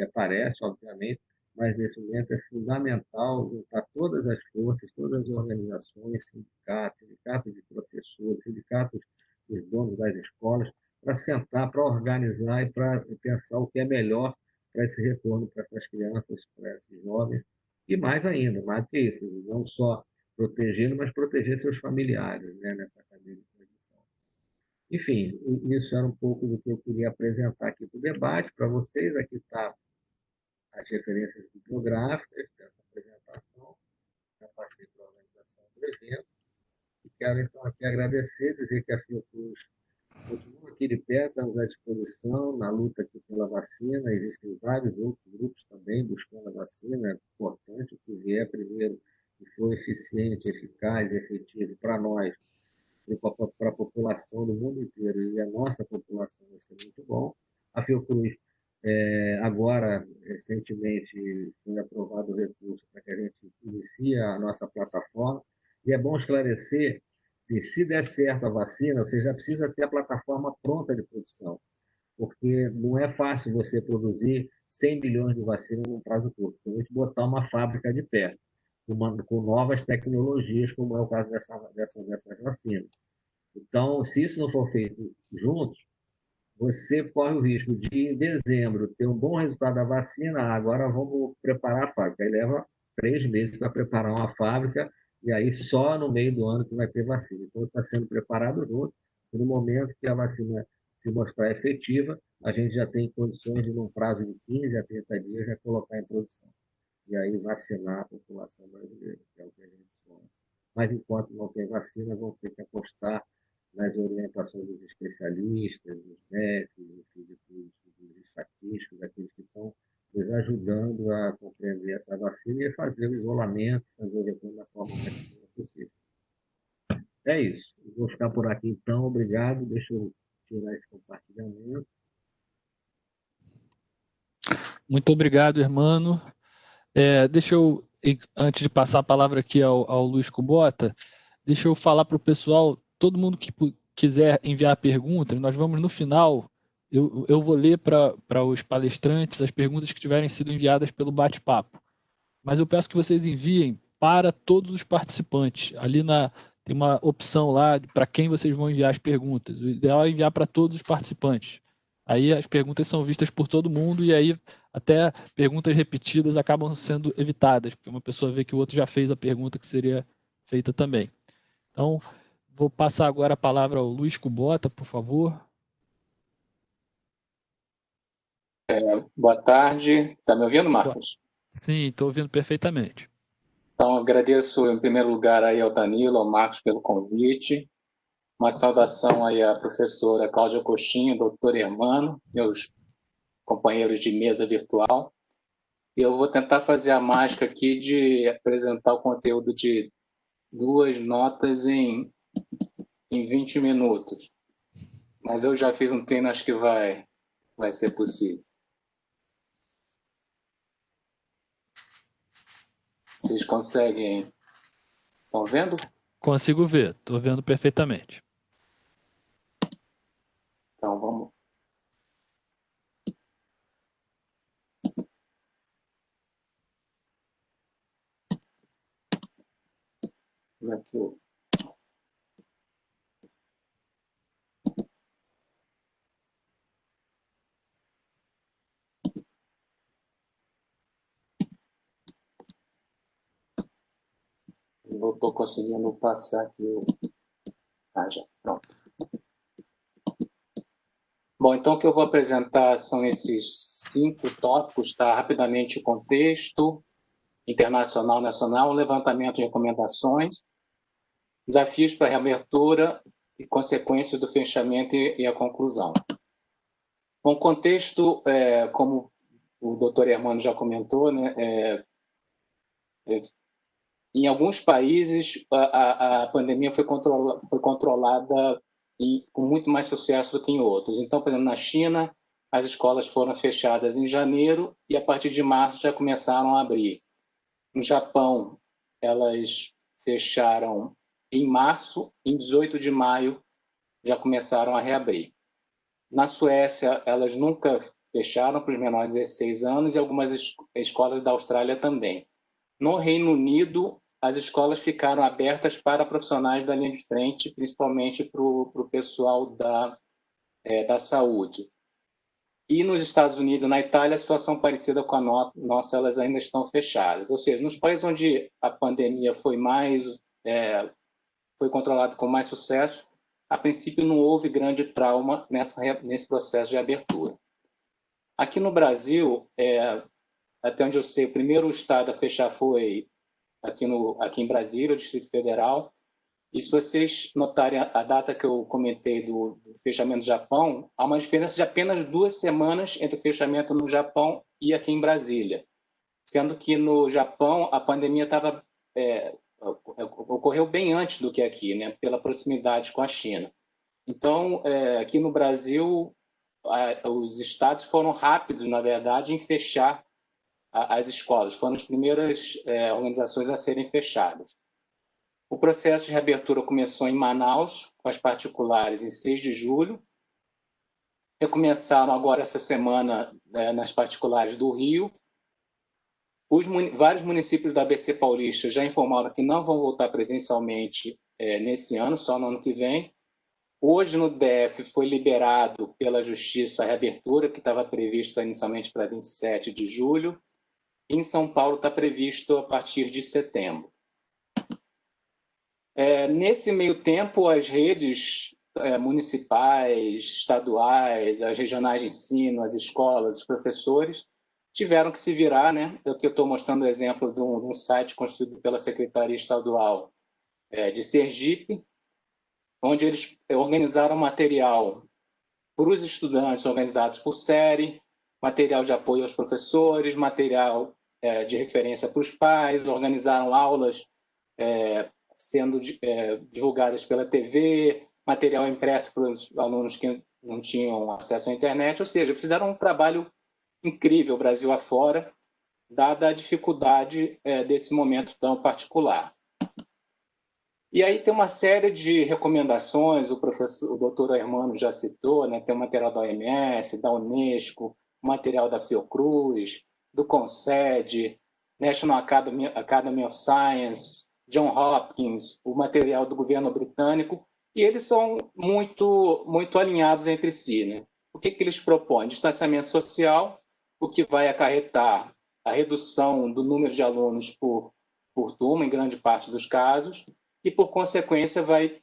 aparece, obviamente, mas nesse momento é fundamental juntar todas as forças, todas as organizações, sindicatos de professores, sindicatos dos donos das escolas, para sentar, para organizar e para pensar o que é melhor para esse retorno para essas crianças, para esses jovens, e mais ainda, mais do que isso, não só protegendo, mas proteger seus familiares, né, nessa cadeia de transição. Enfim, isso era um pouco do que eu queria apresentar aqui para o debate, para vocês. Aqui está as referências bibliográficas dessa apresentação, já passei para a organização do evento, e quero então aqui agradecer, dizer que a Fiocruz continua aqui de pé, estamos à disposição na luta aqui pela vacina. Existem vários outros grupos também buscando a vacina. É importante o que vier primeiro e for eficiente, eficaz, efetivo para nós, e para a população do mundo inteiro, e a nossa população vai ser muito bom. A Fiocruz, agora, recentemente, foi aprovado o recurso para que a gente inicie a nossa plataforma, e é bom esclarecer que, se der certo a vacina, você já precisa ter a plataforma pronta de produção, porque não é fácil você produzir 100 milhões de vacinas num prazo curto. Tem que botar uma fábrica de pé, com novas tecnologias, como é o caso dessas vacinas. Então, se isso não for feito juntos, você corre o risco de, em dezembro, ter um bom resultado da vacina. Agora vamos preparar a fábrica. Aí leva 3 meses para preparar uma fábrica, e aí só no meio do ano que vai ter vacina. Então, está sendo preparado junto, e no momento que a vacina se mostrar efetiva, a gente já tem condições de, num prazo de 15 a 30 dias, já colocar em produção. E aí vacinar a população brasileira, que é o que a gente sonha. Mas enquanto não tem vacina, vamos ter que apostar nas orientações dos especialistas, dos médicos, enfim, dos estatísticos, daqueles que estão nos ajudando a compreender essa vacina e a fazer o isolamento, fazer o retorno da forma mais segura possível. É isso. Eu vou ficar por aqui então. Obrigado. Deixa eu tirar esse compartilhamento. Muito obrigado, irmão. Deixa eu, antes de passar a palavra aqui ao Luiz Kubota, deixa eu falar para o pessoal, todo mundo que quiser enviar perguntas, nós vamos no final, eu vou ler para os palestrantes as perguntas que tiverem sido enviadas pelo bate-papo. Mas eu peço que vocês enviem para todos os participantes. Tem uma opção lá para quem vocês vão enviar as perguntas. O ideal é enviar para todos os participantes. Aí as perguntas são vistas por todo mundo e aí até perguntas repetidas acabam sendo evitadas, porque uma pessoa vê que o outro já fez a pergunta que seria feita também. Então, vou passar agora a palavra ao Luiz Kubota, por favor. Boa tarde. Está me ouvindo, Marcos? Sim, estou ouvindo perfeitamente. Então, agradeço em primeiro lugar aí ao Danilo, ao Marcos pelo convite. Uma saudação aí à professora Cláudia Coxinha, doutor Hermano, meus companheiros de mesa virtual. Eu vou tentar fazer a mágica aqui de apresentar o conteúdo de 2 notas em em 20 minutos. Mas eu já fiz um treino, acho que vai ser possível. Vocês conseguem? Estão vendo? Consigo ver, estou vendo perfeitamente. Então, vamos. Aqui eu... Não estou conseguindo passar aqui. Já, pronto. Bom, então o que eu vou apresentar são esses 5 tópicos, tá? Rapidamente o contexto internacional, nacional, levantamento de recomendações, desafios para a reabertura e consequências do fechamento e a conclusão. Bom, contexto, como o doutor Hermano já comentou, né, em alguns países a pandemia foi controlada com muito mais sucesso do que em outros. Então, por exemplo, na China, as escolas foram fechadas em janeiro e a partir de março já começaram a abrir. No Japão, elas fecharam em março, em 18 de maio já começaram a reabrir. Na Suécia, elas nunca fecharam para os menores de 16 anos e algumas escolas da Austrália também. No Reino Unido, as escolas ficaram abertas para profissionais da linha de frente, principalmente para o pessoal da saúde. E nos Estados Unidos e na Itália, a situação parecida com a nossa, elas ainda estão fechadas. Ou seja, nos países onde a pandemia foi controlada com mais sucesso, a princípio não houve grande trauma nesse processo de abertura. Aqui no Brasil, até onde eu sei, o primeiro estado a fechar foi aqui em Brasília, o Distrito Federal. E se vocês notarem a data que eu comentei do fechamento do Japão, há uma diferença de apenas 2 semanas entre o fechamento no Japão e aqui em Brasília. Sendo que no Japão a pandemia ocorreu bem antes do que aqui, né, pela proximidade com a China. Então, aqui no Brasil, os estados foram rápidos, na verdade, em fechar as escolas. Foram as primeiras organizações a serem fechadas. O processo de reabertura começou em Manaus, com as particulares, em 6 de julho. Recomeçaram agora essa semana nas particulares do Rio. Vários municípios da ABC Paulista já informaram que não vão voltar presencialmente nesse ano, só no ano que vem. Hoje, no DF, foi liberado pela Justiça a reabertura, que estava prevista inicialmente para 27 de julho. Em São Paulo está previsto a partir de setembro. Nesse meio tempo, as redes municipais, estaduais, as regionais de ensino, as escolas, os professores, tiveram que se virar, né? Aqui eu estou mostrando o exemplo de um site construído pela Secretaria Estadual de Sergipe, onde eles organizaram material para os estudantes organizados por série, material de apoio aos professores, material de referência para os pais, organizaram aulas sendo divulgadas pela TV, material impresso para os alunos que não tinham acesso à internet, ou seja, fizeram um trabalho incrível Brasil afora, dada a dificuldade desse momento tão particular. E aí tem uma série de recomendações, o doutor Hermano já citou, né? Tem o material da OMS, da Unesco, material da Fiocruz, do CONSED, National Academy of Science, John Hopkins, o material do governo britânico, e eles são muito, muito alinhados entre si, né? O que eles propõem? Distanciamento social, o que vai acarretar a redução do número de alunos por turma, em grande parte dos casos, e, por consequência, vai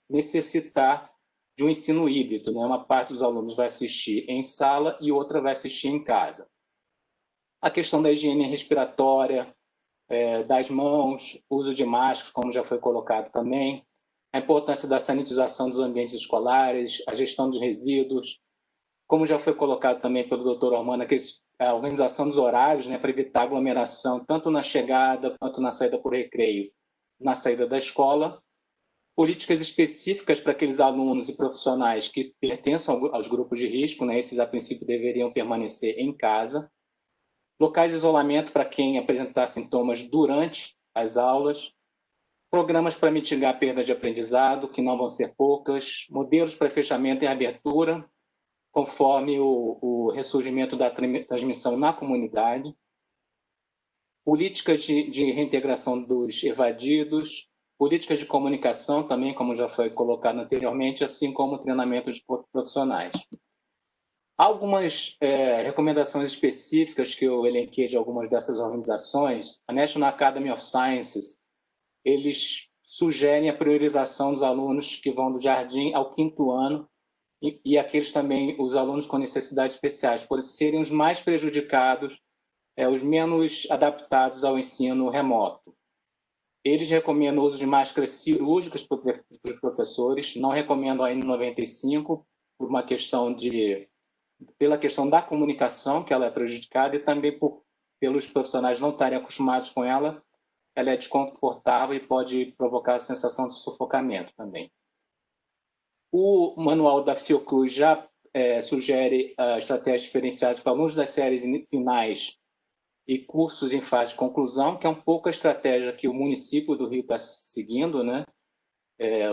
necessitar de um ensino híbrido, né? Uma parte dos alunos vai assistir em sala e outra vai assistir em casa. A questão da higiene respiratória, das mãos, uso de máscaras, como já foi colocado também, a importância da sanitização dos ambientes escolares, a gestão dos resíduos, como já foi colocado também pelo doutor Hermano, a organização dos horários, né, para evitar aglomeração, tanto na chegada quanto na saída por recreio, na saída da escola, políticas específicas para aqueles alunos e profissionais que pertençam aos grupos de risco, né? Esses, a princípio, deveriam permanecer em casa. Locais de isolamento para quem apresentar sintomas durante as aulas. Programas para mitigar a perda de aprendizado, que não vão ser poucas. Modelos para fechamento e abertura, conforme o ressurgimento da transmissão na comunidade. Políticas de reintegração dos evadidos, políticas de comunicação também, como já foi colocado anteriormente, assim como treinamento de profissionais. Algumas recomendações específicas que eu elenquei de algumas dessas organizações. A National Academy of Sciences, eles sugerem a priorização dos alunos que vão do jardim ao 5º ano e aqueles também, os alunos com necessidades especiais, por serem os mais prejudicados, os menos adaptados ao ensino remoto. Eles recomendam o uso de máscaras cirúrgicas para os professores, não recomendam a N95 por uma questão pela questão da comunicação, que ela é prejudicada, e também pelos profissionais não estarem acostumados com ela, ela é desconfortável e pode provocar a sensação de sufocamento também. O manual da Fiocruz já sugere estratégias diferenciadas para alunos das séries finais e cursos em fase de conclusão, que é um pouco a estratégia que o município do Rio está seguindo, né?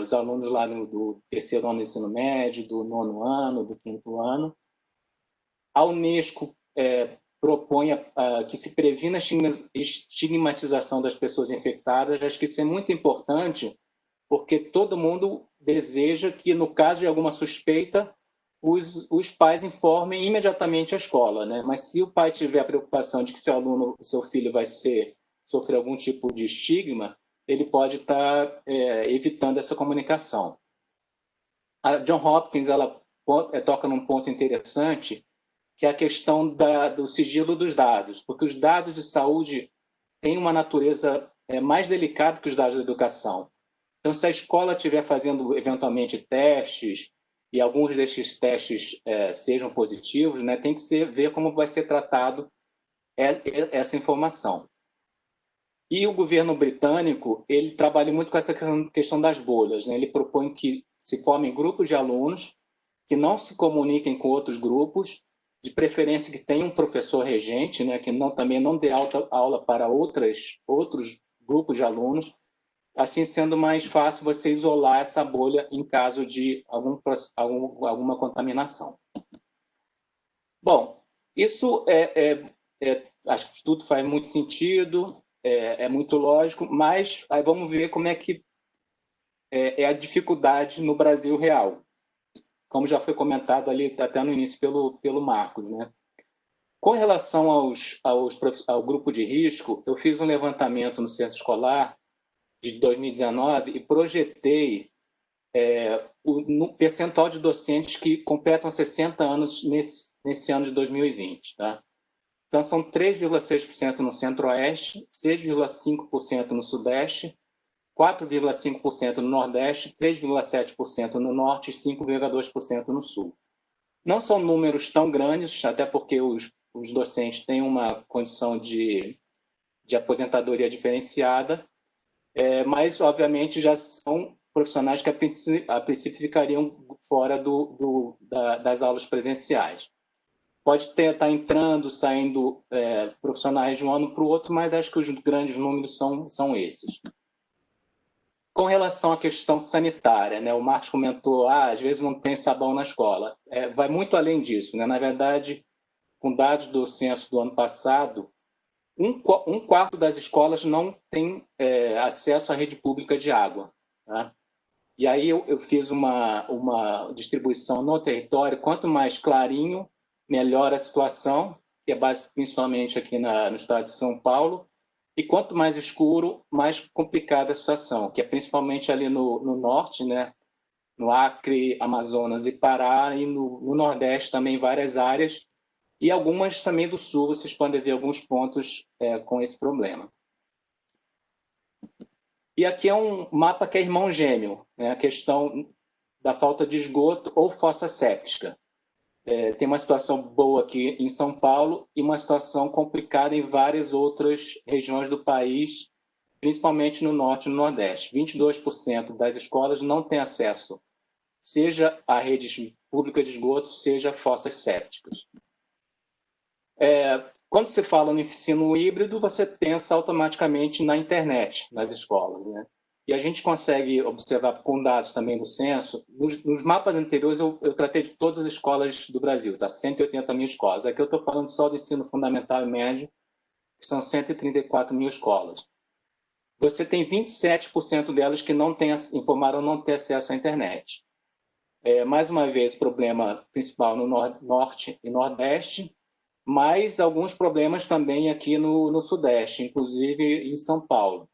Os alunos lá do 3º ano do ensino médio, do 9º ano, do 5º ano. A Unesco propõe que se previna a estigmatização das pessoas infectadas. Acho que isso é muito importante, porque todo mundo deseja que, no caso de alguma suspeita, os pais informem imediatamente a escola, né? Mas se o pai tiver a preocupação de que seu filho vai sofrer algum tipo de estigma, ele pode estar evitando essa comunicação. A Johns Hopkins ela toca num ponto interessante, que é a questão do sigilo dos dados, porque os dados de saúde têm uma natureza mais delicada que os dados da educação. Então, se a escola estiver fazendo, eventualmente, testes, e alguns desses testes sejam positivos, né, tem que ver como vai ser tratado essa informação. E o governo britânico ele trabalha muito com essa questão das bolhas, né? Ele propõe que se formem grupos de alunos que não se comuniquem com outros grupos, de preferência que tenha um professor regente, né, que também não dê aula para outros grupos de alunos, assim sendo mais fácil você isolar essa bolha em caso de alguma contaminação. Bom, isso acho que tudo faz muito sentido, é muito lógico, mas aí vamos ver como é que é a dificuldade no Brasil real, como já foi comentado ali até no início pelo Marcos, né? Com relação ao grupo de risco, eu fiz um levantamento no censo escolar de 2019 e projetei o percentual de docentes que completam 60 anos nesse ano de 2020. Tá? Então, são 3,6% no Centro-Oeste, 6,5% no Sudeste, 4,5% no Nordeste, 3,7% no Norte e 5,2% no Sul. Não são números tão grandes, até porque os docentes têm uma condição de aposentadoria diferenciada, mas, obviamente, já são profissionais que, a princípio, ficariam fora das aulas presenciais. Pode estar entrando, saindo profissionais de um ano para o outro, mas acho que os grandes números são esses. Com relação à questão sanitária, né, o Marcos comentou, às vezes não tem sabão na escola. Vai muito além disso. Né? Na verdade, com dados do censo do ano passado, um quarto das escolas não tem acesso à rede pública de água. Tá? E aí eu fiz uma distribuição no território. Quanto mais clarinho, melhor a situação, que é principalmente aqui no estado de São Paulo. E quanto mais escuro, mais complicada a situação, que é principalmente ali no norte, né? No Acre, Amazonas e Pará, e no Nordeste também várias áreas, e algumas também do Sul, vocês podem ver alguns pontos com esse problema. E aqui é um mapa que é irmão gêmeo, né? A questão da falta de esgoto ou fossa séptica. Tem uma situação boa aqui em São Paulo e uma situação complicada em várias outras regiões do país, principalmente no Norte e no Nordeste. 22% das escolas não têm acesso, seja a redes públicas de esgoto, seja a fossas sépticas. Quando se fala no ensino híbrido, você pensa automaticamente na internet, nas escolas, né? E a gente consegue observar com dados também do censo, nos mapas anteriores eu tratei de todas as escolas do Brasil, tá? 180 mil escolas. Aqui eu estou falando só do ensino fundamental e médio, que são 134 mil escolas. Você tem 27% delas que informaram não ter acesso à internet. Mais uma vez, problema principal no Norte e Nordeste, mas alguns problemas também aqui no Sudeste, inclusive em São Paulo.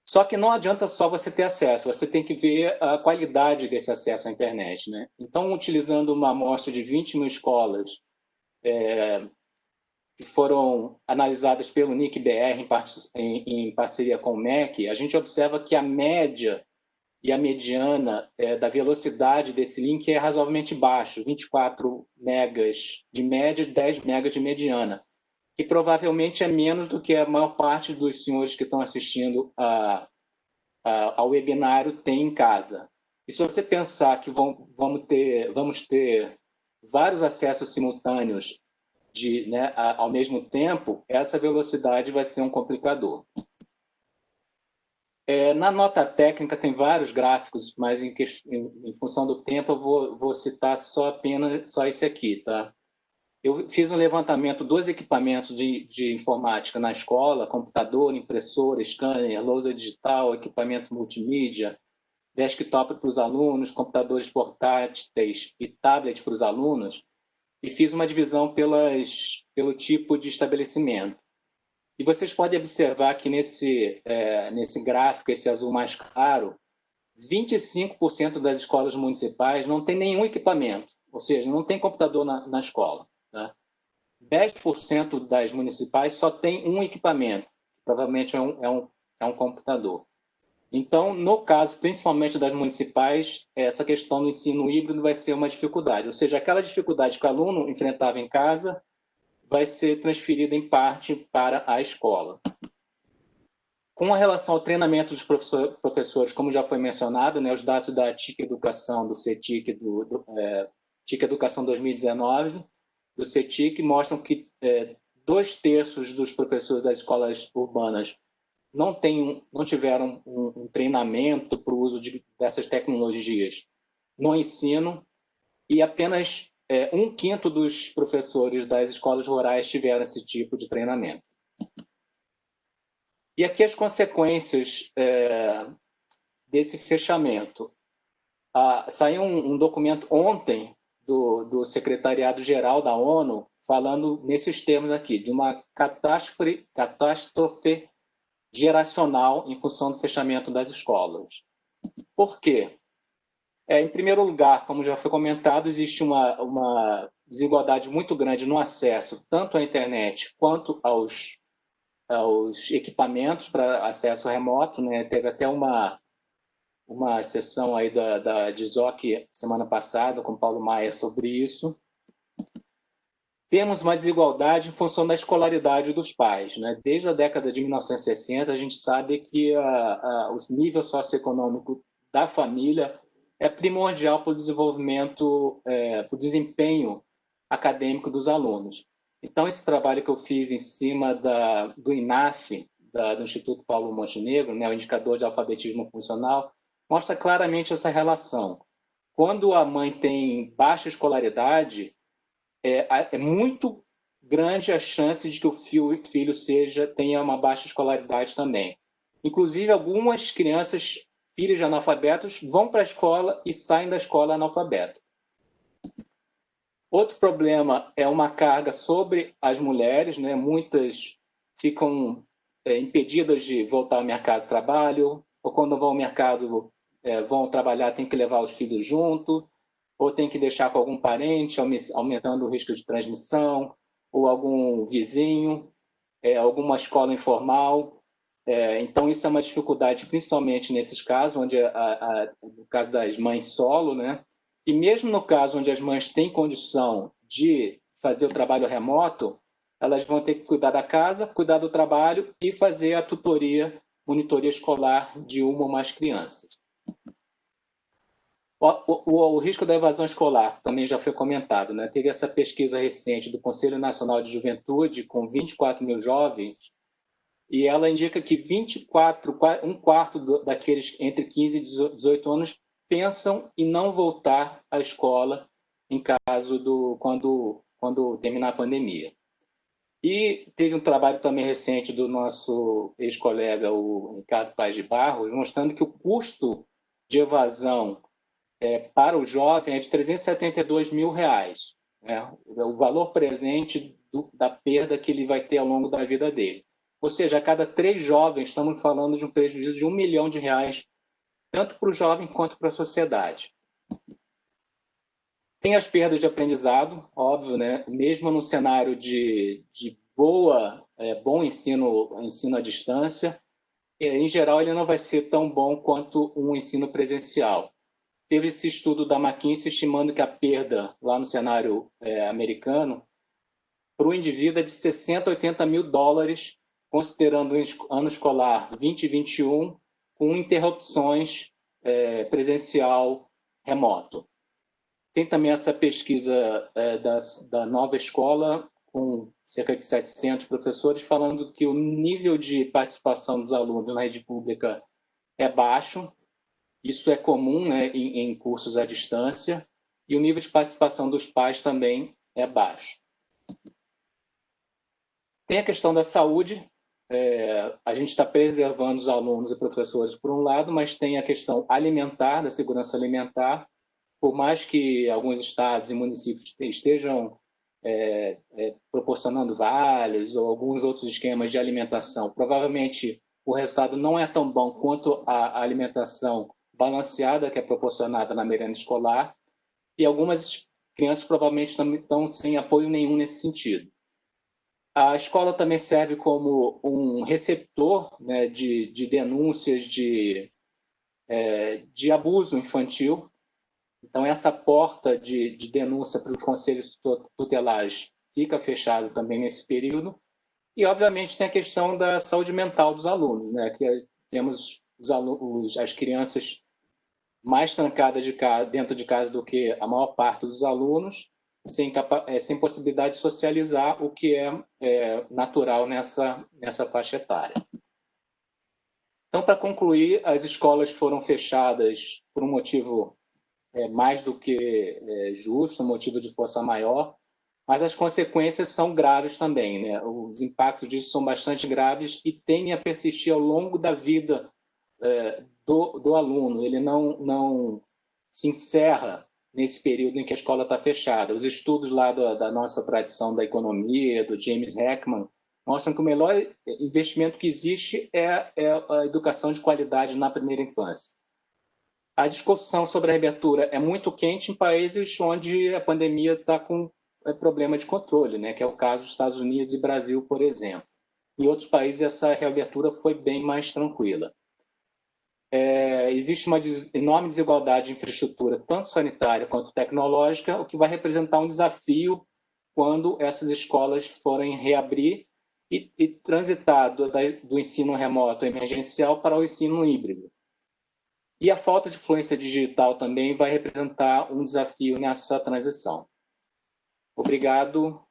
Só que não adianta só você ter acesso, você tem que ver a qualidade desse acesso à internet, né? Então, utilizando uma amostra de 20 mil escolas que foram analisadas pelo NIC-BR em parceria com o MEC, a gente observa que a média e a mediana da velocidade desse link é razoavelmente baixo, 24 megas de média, 10 megas de mediana, que provavelmente é menos do que a maior parte dos senhores que estão assistindo ao webinário tem em casa. E se você pensar que vamos ter vários acessos simultâneos ao mesmo tempo, essa velocidade vai ser um complicador. Na nota técnica tem vários gráficos, mas em função do tempo eu vou citar só esse aqui, tá? Eu fiz um levantamento dos equipamentos de informática na escola: computador, impressora, scanner, lousa digital, equipamento multimídia, desktop para os alunos, computadores portáteis e tablet para os alunos, e fiz uma divisão pelo tipo de estabelecimento. E vocês podem observar que nesse gráfico, esse azul mais claro, 25% das escolas municipais não tem nenhum equipamento, ou seja, não tem computador na escola. Tá? 10% das municipais só tem um equipamento, que provavelmente é um computador. Então, no caso, principalmente das municipais, essa questão do ensino híbrido vai ser uma dificuldade, ou seja, aquela dificuldade que o aluno enfrentava em casa vai ser transferida em parte para a escola. Com relação ao treinamento dos professores, como já foi mencionado, né, os dados da TIC Educação, do CETIC, TIC Educação 2019, do CETIC, mostram que 2/3 dos professores das escolas urbanas não tiveram um treinamento para o uso dessas tecnologias no ensino, e apenas 1/5 dos professores das escolas rurais tiveram esse tipo de treinamento. E aqui as consequências desse fechamento. Saiu um documento ontem do Secretariado-Geral da ONU falando nesses termos aqui, de uma catástrofe geracional em função do fechamento das escolas. Por quê? Em primeiro lugar, como já foi comentado, existe uma desigualdade muito grande no acesso tanto à internet quanto aos equipamentos para acesso remoto, né? Teve até uma sessão aí da DISOC semana passada com Paulo Maia sobre isso. Temos uma desigualdade em função da escolaridade dos pais, né? Desde a década de 1960, a gente sabe que o nível socioeconômico da família é primordial para o desenvolvimento, para o desempenho acadêmico dos alunos. Então, esse trabalho que eu fiz em cima do INAF, do Instituto Paulo Montenegro, né, o Indicador de Alfabetismo Funcional, mostra claramente essa relação. Quando a mãe tem baixa escolaridade, é muito grande a chance de que o filho tenha uma baixa escolaridade também. Inclusive, algumas crianças, filhos de analfabetos, vão para a escola e saem da escola analfabeto. Outro problema é uma carga sobre as mulheres, né? Muitas ficam impedidas de voltar ao mercado de trabalho, ou quando vão ao mercado, vão trabalhar, tem que levar os filhos junto, ou tem que deixar com algum parente, aumentando o risco de transmissão, ou algum vizinho, alguma escola informal. Então, isso é uma dificuldade, principalmente nesses casos, onde no caso das mães solo, né? E mesmo no caso onde as mães têm condição de fazer o trabalho remoto, elas vão ter que cuidar da casa, cuidar do trabalho e fazer a tutoria, monitoria escolar de uma ou mais crianças. O risco da evasão escolar também já foi comentado, né? Teve essa pesquisa recente do Conselho Nacional de Juventude com 24 mil jovens e ela indica que um quarto daqueles entre 15 e 18 anos pensam em não voltar à escola em caso quando terminar a pandemia. E teve um trabalho também recente do nosso ex-colega, o Ricardo Paes de Barros, mostrando que o custo de evasão para o jovem é de R$372 mil, né? O valor presente da perda que ele vai ter ao longo da vida dele. Ou seja, a cada 3 jovens, estamos falando de um prejuízo de R$1 milhão, tanto para o jovem quanto para a sociedade. Tem as perdas de aprendizado, óbvio, né? Mesmo no cenário de bom ensino à distância, em geral ele não vai ser tão bom quanto um ensino presencial. Teve esse estudo da McKinsey estimando que a perda, lá no cenário americano, para o indivíduo é de 60 a 80 mil dólares, considerando o ano escolar 2021, com interrupções presencial remoto. Tem também essa pesquisa da nova escola, com cerca de 700 professores, falando que o nível de participação dos alunos na rede pública é baixo. Isso é comum, né, em cursos à distância, e o nível de participação dos pais também é baixo. Tem a questão da saúde. A gente está preservando os alunos e professores por um lado, mas tem a questão alimentar, da segurança alimentar. Por mais que alguns estados e municípios estejam proporcionando vales ou alguns outros esquemas de alimentação, provavelmente o resultado não é tão bom quanto a alimentação balanceada que é proporcionada na merenda escolar, e algumas crianças provavelmente também estão sem apoio nenhum nesse sentido. A escola também serve como um receptor, né, de denúncias de abuso infantil. Então, essa porta de denúncia para os conselhos tutelares fica fechada também nesse período. E, obviamente, tem a questão da saúde mental dos alunos, né? Que temos as crianças mais trancadas dentro de casa do que a maior parte dos alunos, sem possibilidade de socializar, o que é natural nessa faixa etária. Então, para concluir, as escolas foram fechadas por um motivo mais do que justo, um motivo de força maior, mas as consequências são graves também, né? Os impactos disso são bastante graves e tendem a persistir ao longo da vida do aluno. Ele não se encerra nesse período em que a escola está fechada. Os estudos lá da nossa tradição da economia, do James Heckman, mostram que o melhor investimento que existe é a educação de qualidade na primeira infância. A discussão sobre a reabertura é muito quente em países onde a pandemia está com problema de controle, né? Que é o caso dos Estados Unidos e Brasil, por exemplo. Em outros países, essa reabertura foi bem mais tranquila. Existe uma enorme desigualdade de infraestrutura, tanto sanitária quanto tecnológica, o que vai representar um desafio quando essas escolas forem reabrir e transitar do ensino remoto emergencial para o ensino híbrido. E a falta de fluência digital também vai representar um desafio nessa transição. Obrigado.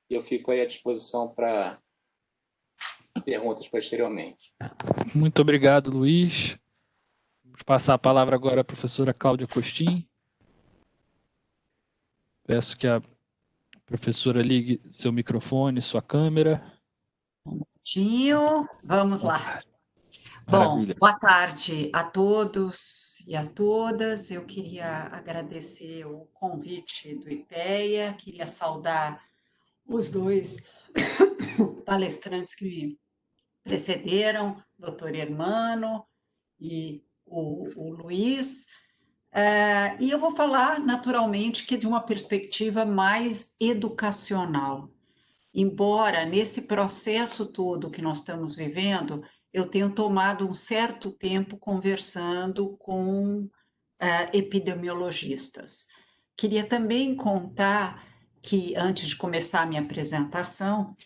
Eu fico aí à disposição para perguntas posteriormente. Muito obrigado, Luiz. Vamos passar a palavra agora à professora Cláudia Costin. Peço que a professora ligue seu microfone, sua câmera. Vamos lá. Maravilha. Bom, boa tarde a todos e a todas. Eu queria agradecer o convite do IPEA, queria saudar os dois palestrantes que me precederam, doutor Hermano e o Luiz. E eu vou falar, naturalmente, que de uma perspectiva mais educacional. Embora nesse processo todo que nós estamos vivendo, eu tenho tomado um certo tempo conversando com epidemiologistas. Queria também contar que, antes de começar a minha apresentação,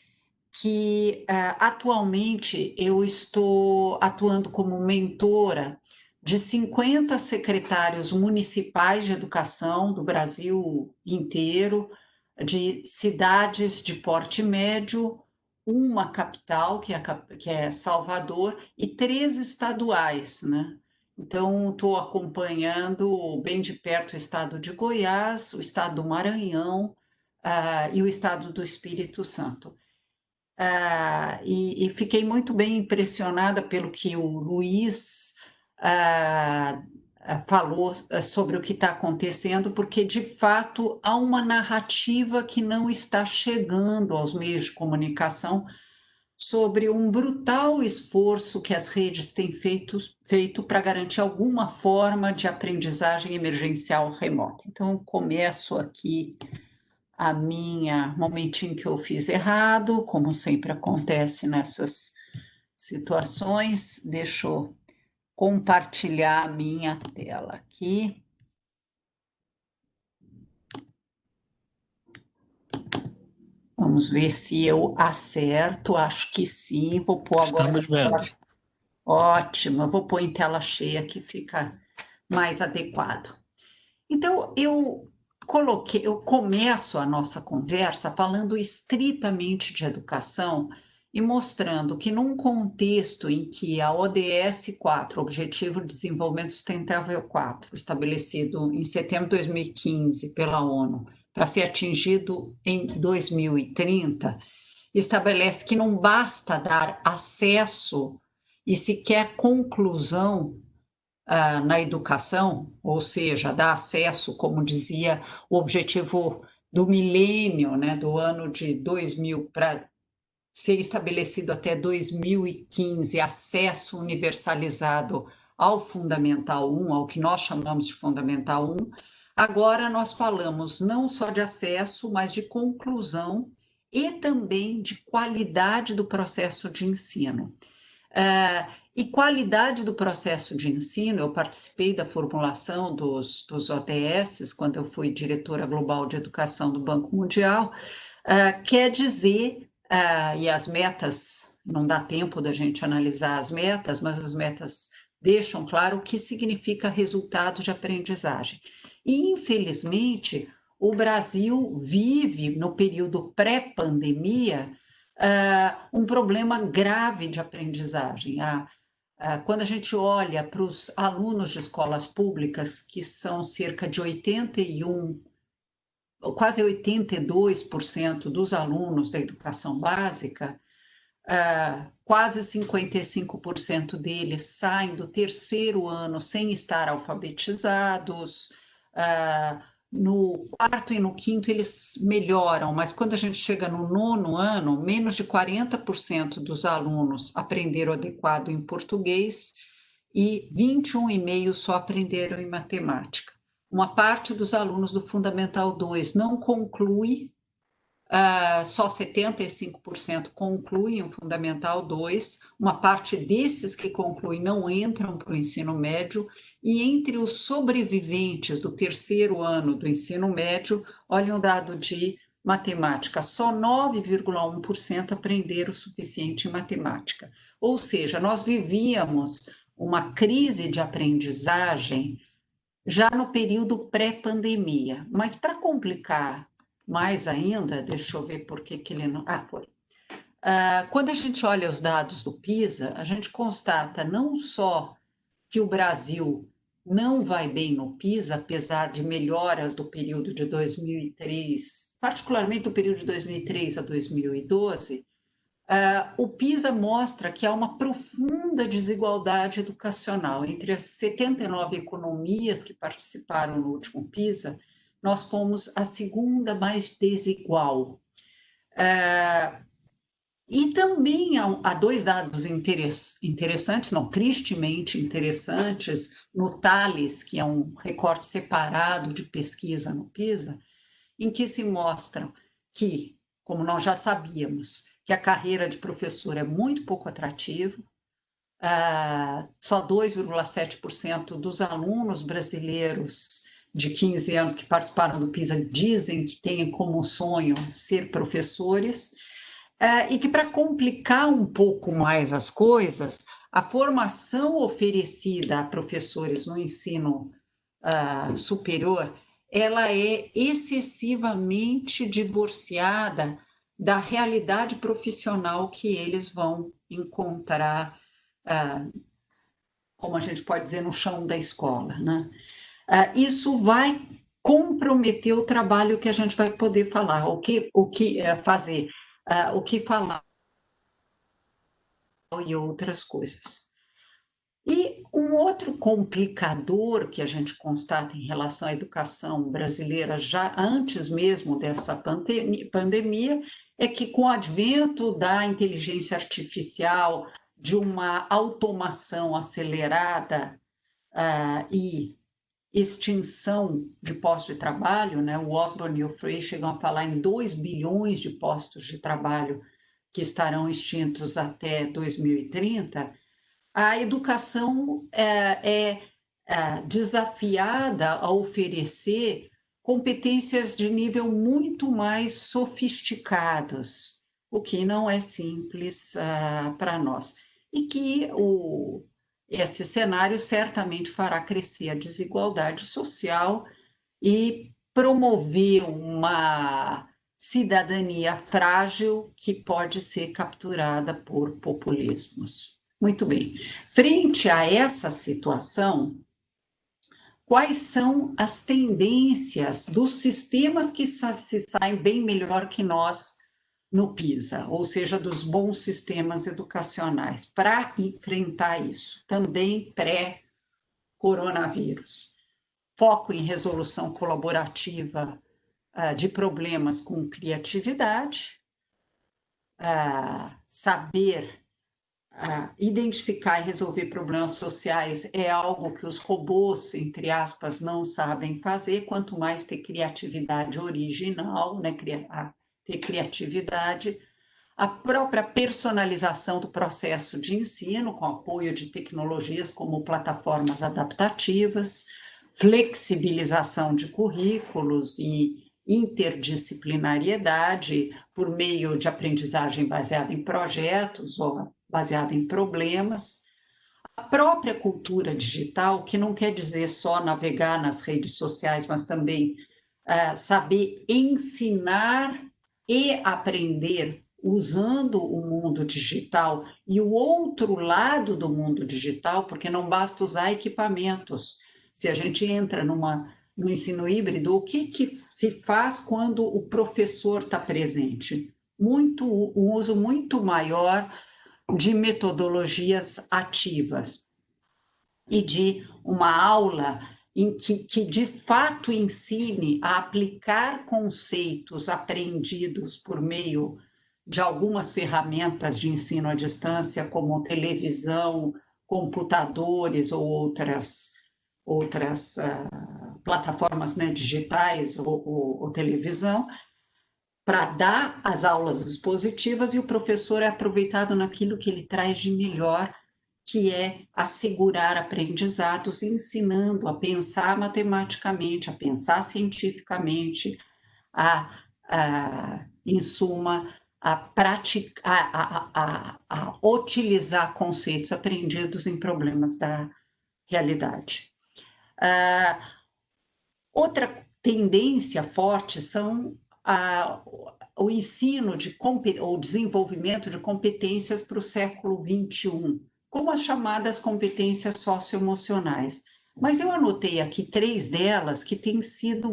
que atualmente eu estou atuando como mentora de 50 secretários municipais de educação do Brasil inteiro, de cidades de porte médio, uma capital, que é Salvador, e 3 estaduais, né? Então, estou acompanhando bem de perto o estado de Goiás, o estado do Maranhão, e o estado do Espírito Santo. E fiquei muito bem impressionada pelo que o Luiz falou sobre o que está acontecendo, porque de fato há uma narrativa que não está chegando aos meios de comunicação sobre um brutal esforço que as redes têm feito para garantir alguma forma de aprendizagem emergencial remota. Então, começo aqui a minha momentinho que eu fiz errado, como sempre acontece nessas situações. Deixa eu compartilhar a minha tela aqui. Vamos ver se eu acerto, acho que sim. Vou pôr agora. Estamos vendo. Ótimo, eu vou pôr em tela cheia que fica mais adequado. Então, eu começo a nossa conversa falando estritamente de educação e mostrando que num contexto em que a ODS 4, Objetivo de Desenvolvimento Sustentável 4, estabelecido em setembro de 2015 pela ONU, para ser atingido em 2030, estabelece que não basta dar acesso e sequer conclusão na educação, ou seja, dar acesso, como dizia o objetivo do milênio, né, do ano de 2000, para ser estabelecido até 2015, acesso universalizado ao Fundamental 1, ao que nós chamamos de Fundamental 1. Agora nós falamos não só de acesso, mas de conclusão e também de qualidade do processo de ensino. E qualidade do processo de ensino, eu participei da formulação dos ODS, quando eu fui diretora global de educação do Banco Mundial, quer dizer, e as metas, não dá tempo da gente analisar as metas, mas as metas deixam claro o que significa resultado de aprendizagem. E, infelizmente, o Brasil vive, no período pré-pandemia, um problema grave de aprendizagem. Quando a gente olha para os alunos de escolas públicas, que são cerca de 81, quase 82% dos alunos da educação básica, quase 55% deles saem do terceiro ano sem estar alfabetizados. No quarto e no quinto eles melhoram, mas quando a gente chega no nono ano, menos de 40% dos alunos aprenderam adequado em português e 21,5% só aprenderam em matemática. Uma parte dos alunos do Fundamental 2 não conclui, só 75% concluem o Fundamental 2, uma parte desses que concluem não entram para o ensino médio, e entre os sobreviventes do terceiro ano do ensino médio, olha um dado de matemática, só 9,1% aprenderam o suficiente em matemática. Ou seja, nós vivíamos uma crise de aprendizagem já no período pré-pandemia, mas para complicar mais ainda, deixa eu ver por que ele não... foi. Quando a gente olha os dados do PISA, a gente constata não só que o Brasil não vai bem no PISA, apesar de melhoras do período de 2003, particularmente do período de 2003 a 2012, o PISA mostra que há uma profunda desigualdade educacional. Entre as 79 economias que participaram no último PISA, nós fomos a segunda mais desigual. E também há dois dados interessantes, não, tristemente interessantes, no Thales, que é um recorte separado de pesquisa no PISA, em que se mostram que, como nós já sabíamos, que a carreira de professor é muito pouco atrativa, só 2,7% dos alunos brasileiros de 15 anos que participaram do PISA dizem que têm como sonho ser professores, e que, para complicar um pouco mais as coisas, a formação oferecida a professores no ensino superior, ela é excessivamente divorciada da realidade profissional que eles vão encontrar, como a gente pode dizer, no chão da escola, né? Isso vai comprometer o trabalho que a gente vai poder falar, o que fazer, o que falar e outras coisas. E um outro complicador que a gente constata em relação à educação brasileira, já antes mesmo dessa pandemia, é que, com o advento da inteligência artificial, de uma automação acelerada e extinção de postos de trabalho, né? O Osborne e o Frey chegam a falar em 2 bilhões de postos de trabalho que estarão extintos até 2030, a educação é desafiada a oferecer competências de nível muito mais sofisticados, o que não é simples para nós. E que esse cenário certamente fará crescer a desigualdade social e promover uma cidadania frágil que pode ser capturada por populismos. Muito bem. Frente a essa situação, quais são as tendências dos sistemas que se saem bem melhor que nós no PISA, ou seja, dos bons sistemas educacionais, para enfrentar isso, também pré-coronavírus? Foco em resolução colaborativa de problemas com criatividade, saber identificar e resolver problemas sociais é algo que os robôs, entre aspas, não sabem fazer, quanto mais ter criatividade original, né, ter criatividade, a própria personalização do processo de ensino, com apoio de tecnologias como plataformas adaptativas, flexibilização de currículos e interdisciplinariedade por meio de aprendizagem baseada em projetos ou baseada em problemas. A própria cultura digital, que não quer dizer só navegar nas redes sociais, mas também saber ensinar e aprender usando o mundo digital e o outro lado do mundo digital, porque não basta usar equipamentos. Se a gente entra no ensino híbrido, o que se faz quando o professor está presente? Um uso muito maior de metodologias ativas e de uma aula em que de fato ensine a aplicar conceitos aprendidos por meio de algumas ferramentas de ensino à distância, como televisão, computadores ou outras plataformas, né, digitais ou televisão, para dar as aulas expositivas, e o professor é aproveitado naquilo que ele traz de melhor, que é assegurar aprendizados, ensinando a pensar matematicamente, a pensar cientificamente, em suma, a praticar, a utilizar conceitos aprendidos em problemas da realidade. Outra tendência forte são o ensino ou desenvolvimento de competências para o século XXI, como as chamadas competências socioemocionais. Mas eu anotei aqui 3 delas que têm sido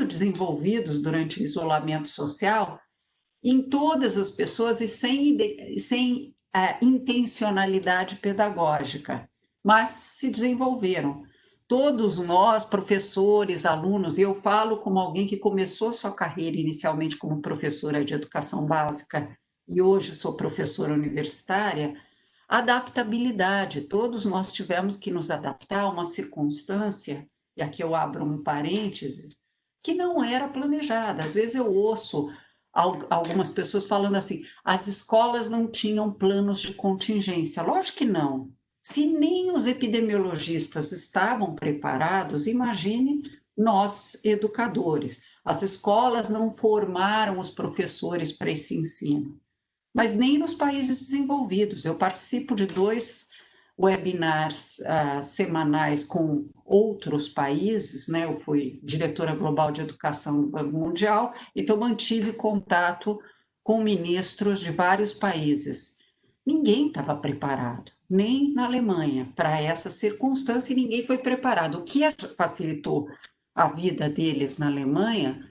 desenvolvidos durante o isolamento social em todas as pessoas e sem intencionalidade pedagógica, mas se desenvolveram. Todos nós, professores, alunos, e eu falo como alguém que começou sua carreira inicialmente como professora de educação básica e hoje sou professora universitária, adaptabilidade. Todos nós tivemos que nos adaptar a uma circunstância, e aqui eu abro um parênteses, que não era planejada. Às vezes eu ouço algumas pessoas falando assim, as escolas não tinham planos de contingência. Lógico que não. Se nem os epidemiologistas estavam preparados, imagine nós, educadores. As escolas não formaram os professores para esse ensino, mas nem nos países desenvolvidos. Eu participo de 2 webinars semanais com outros países, né? Eu fui diretora global de educação do Banco Mundial, então mantive contato com ministros de vários países. Ninguém estava preparado, nem na Alemanha, para essa circunstância, e ninguém foi preparado. O que facilitou a vida deles na Alemanha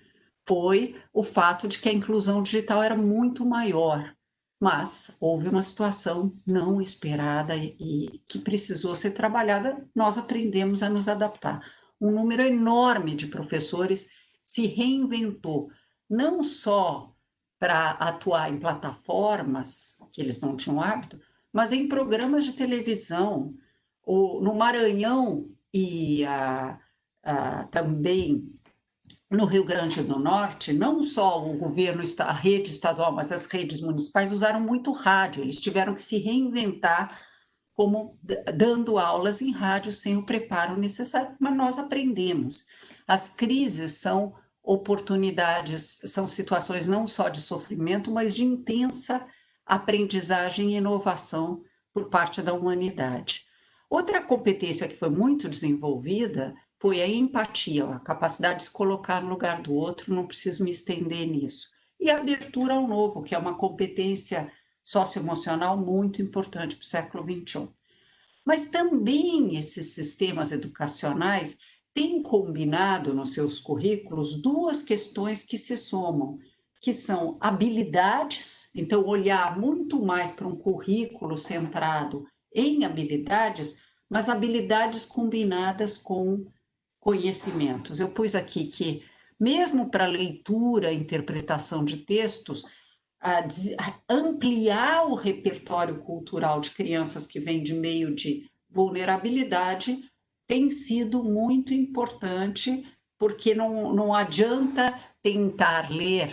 foi o fato de que a inclusão digital era muito maior, mas houve uma situação não esperada e que precisou ser trabalhada. Nós aprendemos a nos adaptar. Um número enorme de professores se reinventou, não só para atuar em plataformas que eles não tinham hábito, mas em programas de televisão. No Maranhão e também no Rio Grande do Norte, não só o governo, a rede estadual, mas as redes municipais usaram muito rádio. Eles tiveram que se reinventar como dando aulas em rádio sem o preparo necessário, mas nós aprendemos. As crises são oportunidades, são situações não só de sofrimento, mas de intensa aprendizagem e inovação por parte da humanidade. Outra competência que foi muito desenvolvida foi a empatia, a capacidade de se colocar no lugar do outro, não preciso me estender nisso. E a abertura ao novo, que é uma competência socioemocional muito importante para o século XXI. Mas também esses sistemas educacionais têm combinado nos seus currículos 2 questões que se somam, que são habilidades, então olhar muito mais para um currículo centrado em habilidades, mas habilidades combinadas com conhecimentos. Eu pus aqui que, mesmo para leitura e interpretação de textos, ampliar o repertório cultural de crianças que vêm de meio de vulnerabilidade tem sido muito importante, porque não adianta tentar ler,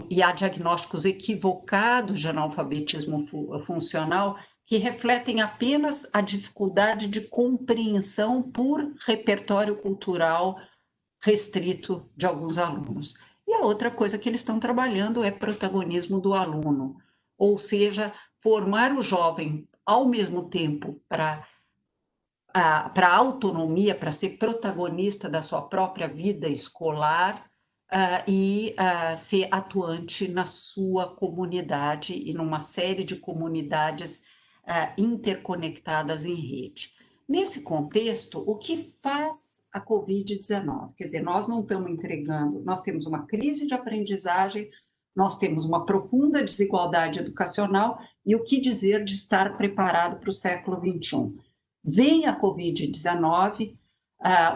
e há diagnósticos equivocados de analfabetismo funcional que refletem apenas a dificuldade de compreensão por repertório cultural restrito de alguns alunos. E a outra coisa que eles estão trabalhando é protagonismo do aluno, ou seja, formar o jovem ao mesmo tempo para a autonomia, para ser protagonista da sua própria vida escolar e ser atuante na sua comunidade e numa série de comunidades interconectadas em rede. Nesse contexto, o que faz a Covid-19? Quer dizer, nós não estamos entregando, nós temos uma crise de aprendizagem, nós temos uma profunda desigualdade educacional, e o que dizer de estar preparado para o século XXI? Vem a Covid-19,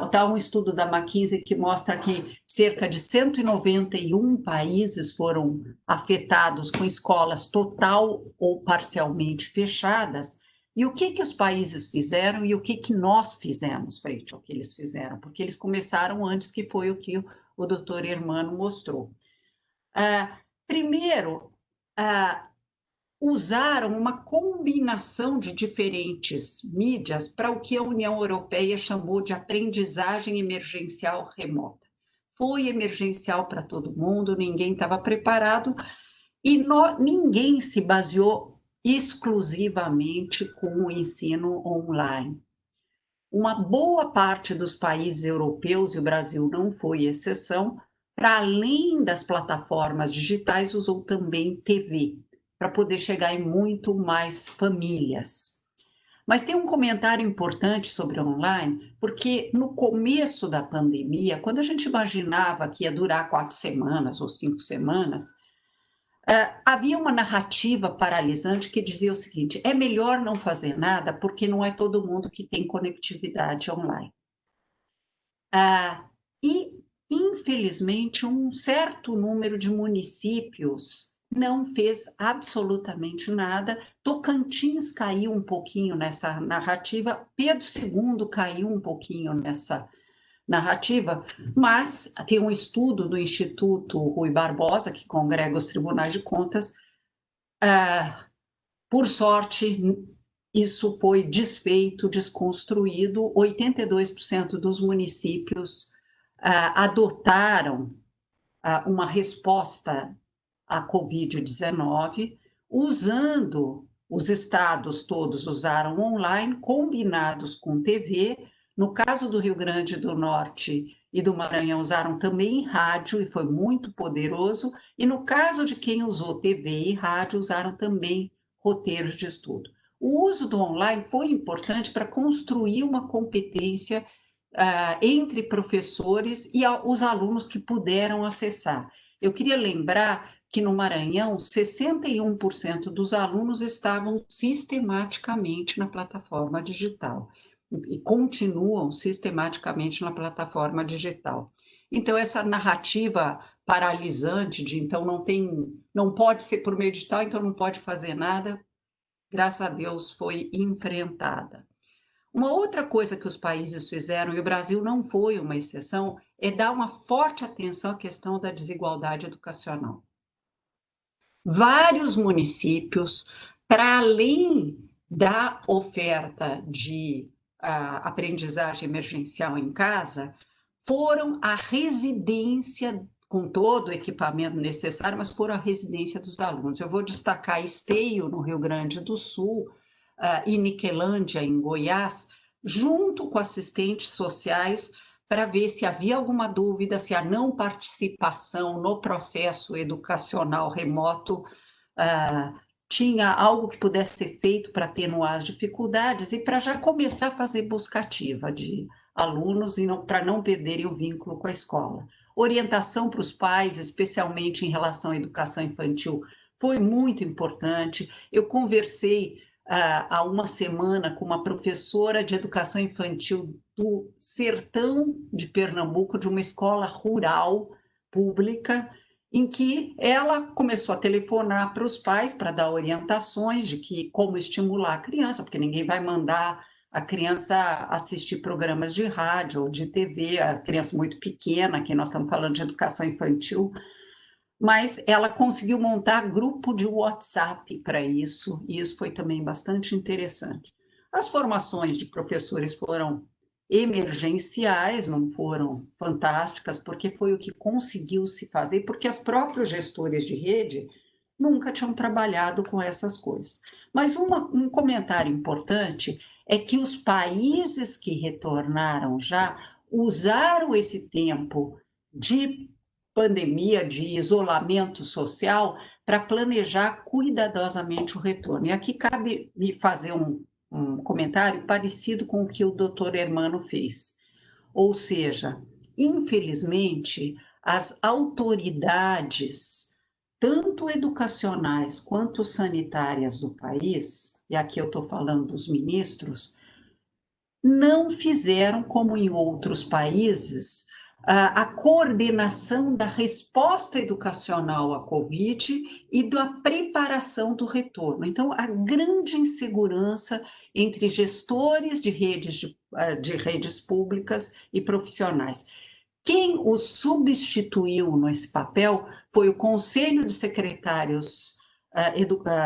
está um estudo da McKinsey que mostra que cerca de 191 países foram afetados com escolas total ou parcialmente fechadas. E o que os países fizeram e o que nós fizemos frente ao que eles fizeram? Porque eles começaram antes, que foi o que o doutor Hermano mostrou. Primeiro, usaram uma combinação de diferentes mídias para o que a União Europeia chamou de aprendizagem emergencial remota. Foi emergencial para todo mundo, ninguém estava preparado e ninguém se baseou exclusivamente com o ensino online. Uma boa parte dos países europeus, e o Brasil não foi exceção, para além das plataformas digitais, usou também TV, para poder chegar em muito mais famílias. Mas tem um comentário importante sobre online, porque no começo da pandemia, quando a gente imaginava que ia durar 4 semanas ou 5 semanas, havia uma narrativa paralisante que dizia o seguinte: é melhor não fazer nada porque não é todo mundo que tem conectividade online. E, infelizmente, um certo número de municípios não fez absolutamente nada. Tocantins caiu um pouquinho nessa narrativa, Pedro II caiu um pouquinho nessa narrativa, mas tem um estudo do Instituto Rui Barbosa, que congrega os tribunais de contas. Por sorte, isso foi desfeito, desconstruído. 82% dos municípios adotaram uma resposta à Covid-19, usando, os estados todos usaram online, combinados com TV. No caso do Rio Grande do Norte e do Maranhão, usaram também rádio, e foi muito poderoso. E no caso de quem usou TV e rádio, usaram também roteiros de estudo. O uso do online foi importante para construir uma competência entre professores e os alunos que puderam acessar. Eu queria lembrar que no Maranhão, 61% dos alunos estavam sistematicamente na plataforma digital e continuam sistematicamente na plataforma digital. Então, essa narrativa paralisante de então não pode ser por meio digital, então não pode fazer nada, graças a Deus foi enfrentada. Uma outra coisa que os países fizeram, e o Brasil não foi uma exceção, é dar uma forte atenção à questão da desigualdade educacional. Vários municípios, para além da oferta de aprendizagem emergencial em casa, foram à residência, com todo o equipamento necessário, mas foram à residência dos alunos. Eu vou destacar Esteio, no Rio Grande do Sul, e Niquelândia, em Goiás, junto com assistentes sociais, para ver se havia alguma dúvida, se a não participação no processo educacional remoto tinha algo que pudesse ser feito para atenuar as dificuldades e para já começar a fazer busca ativa de alunos e para não perderem o vínculo com a escola. Orientação para os pais, especialmente em relação à educação infantil, foi muito importante. Eu conversei há uma semana com uma professora de educação infantil do sertão de Pernambuco, de uma escola rural pública, em que ela começou a telefonar para os pais para dar orientações de como estimular a criança, porque ninguém vai mandar a criança assistir programas de rádio ou de TV, a criança muito pequena, que nós estamos falando de educação infantil, mas ela conseguiu montar grupo de WhatsApp para isso, e isso foi também bastante interessante. As formações de professores foram emergenciais, não foram fantásticas, porque foi o que conseguiu se fazer, porque os próprios gestores de rede nunca tinham trabalhado com essas coisas. Mas um comentário importante é que os países que retornaram já usaram esse tempo de pandemia, de isolamento social, para planejar cuidadosamente o retorno. E aqui cabe me fazer um comentário parecido com o que o doutor Hermano fez. Ou seja, infelizmente, as autoridades, tanto educacionais quanto sanitárias do país, e aqui eu estou falando dos ministros, não fizeram, como em outros países, a coordenação da resposta educacional à Covid e da preparação do retorno. Então, a grande insegurança entre gestores de redes públicas e profissionais. Quem o substituiu nesse papel foi o Conselho de Secretários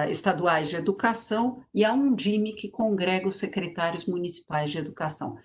Estaduais de Educação e a Undime, que congrega os secretários municipais de educação.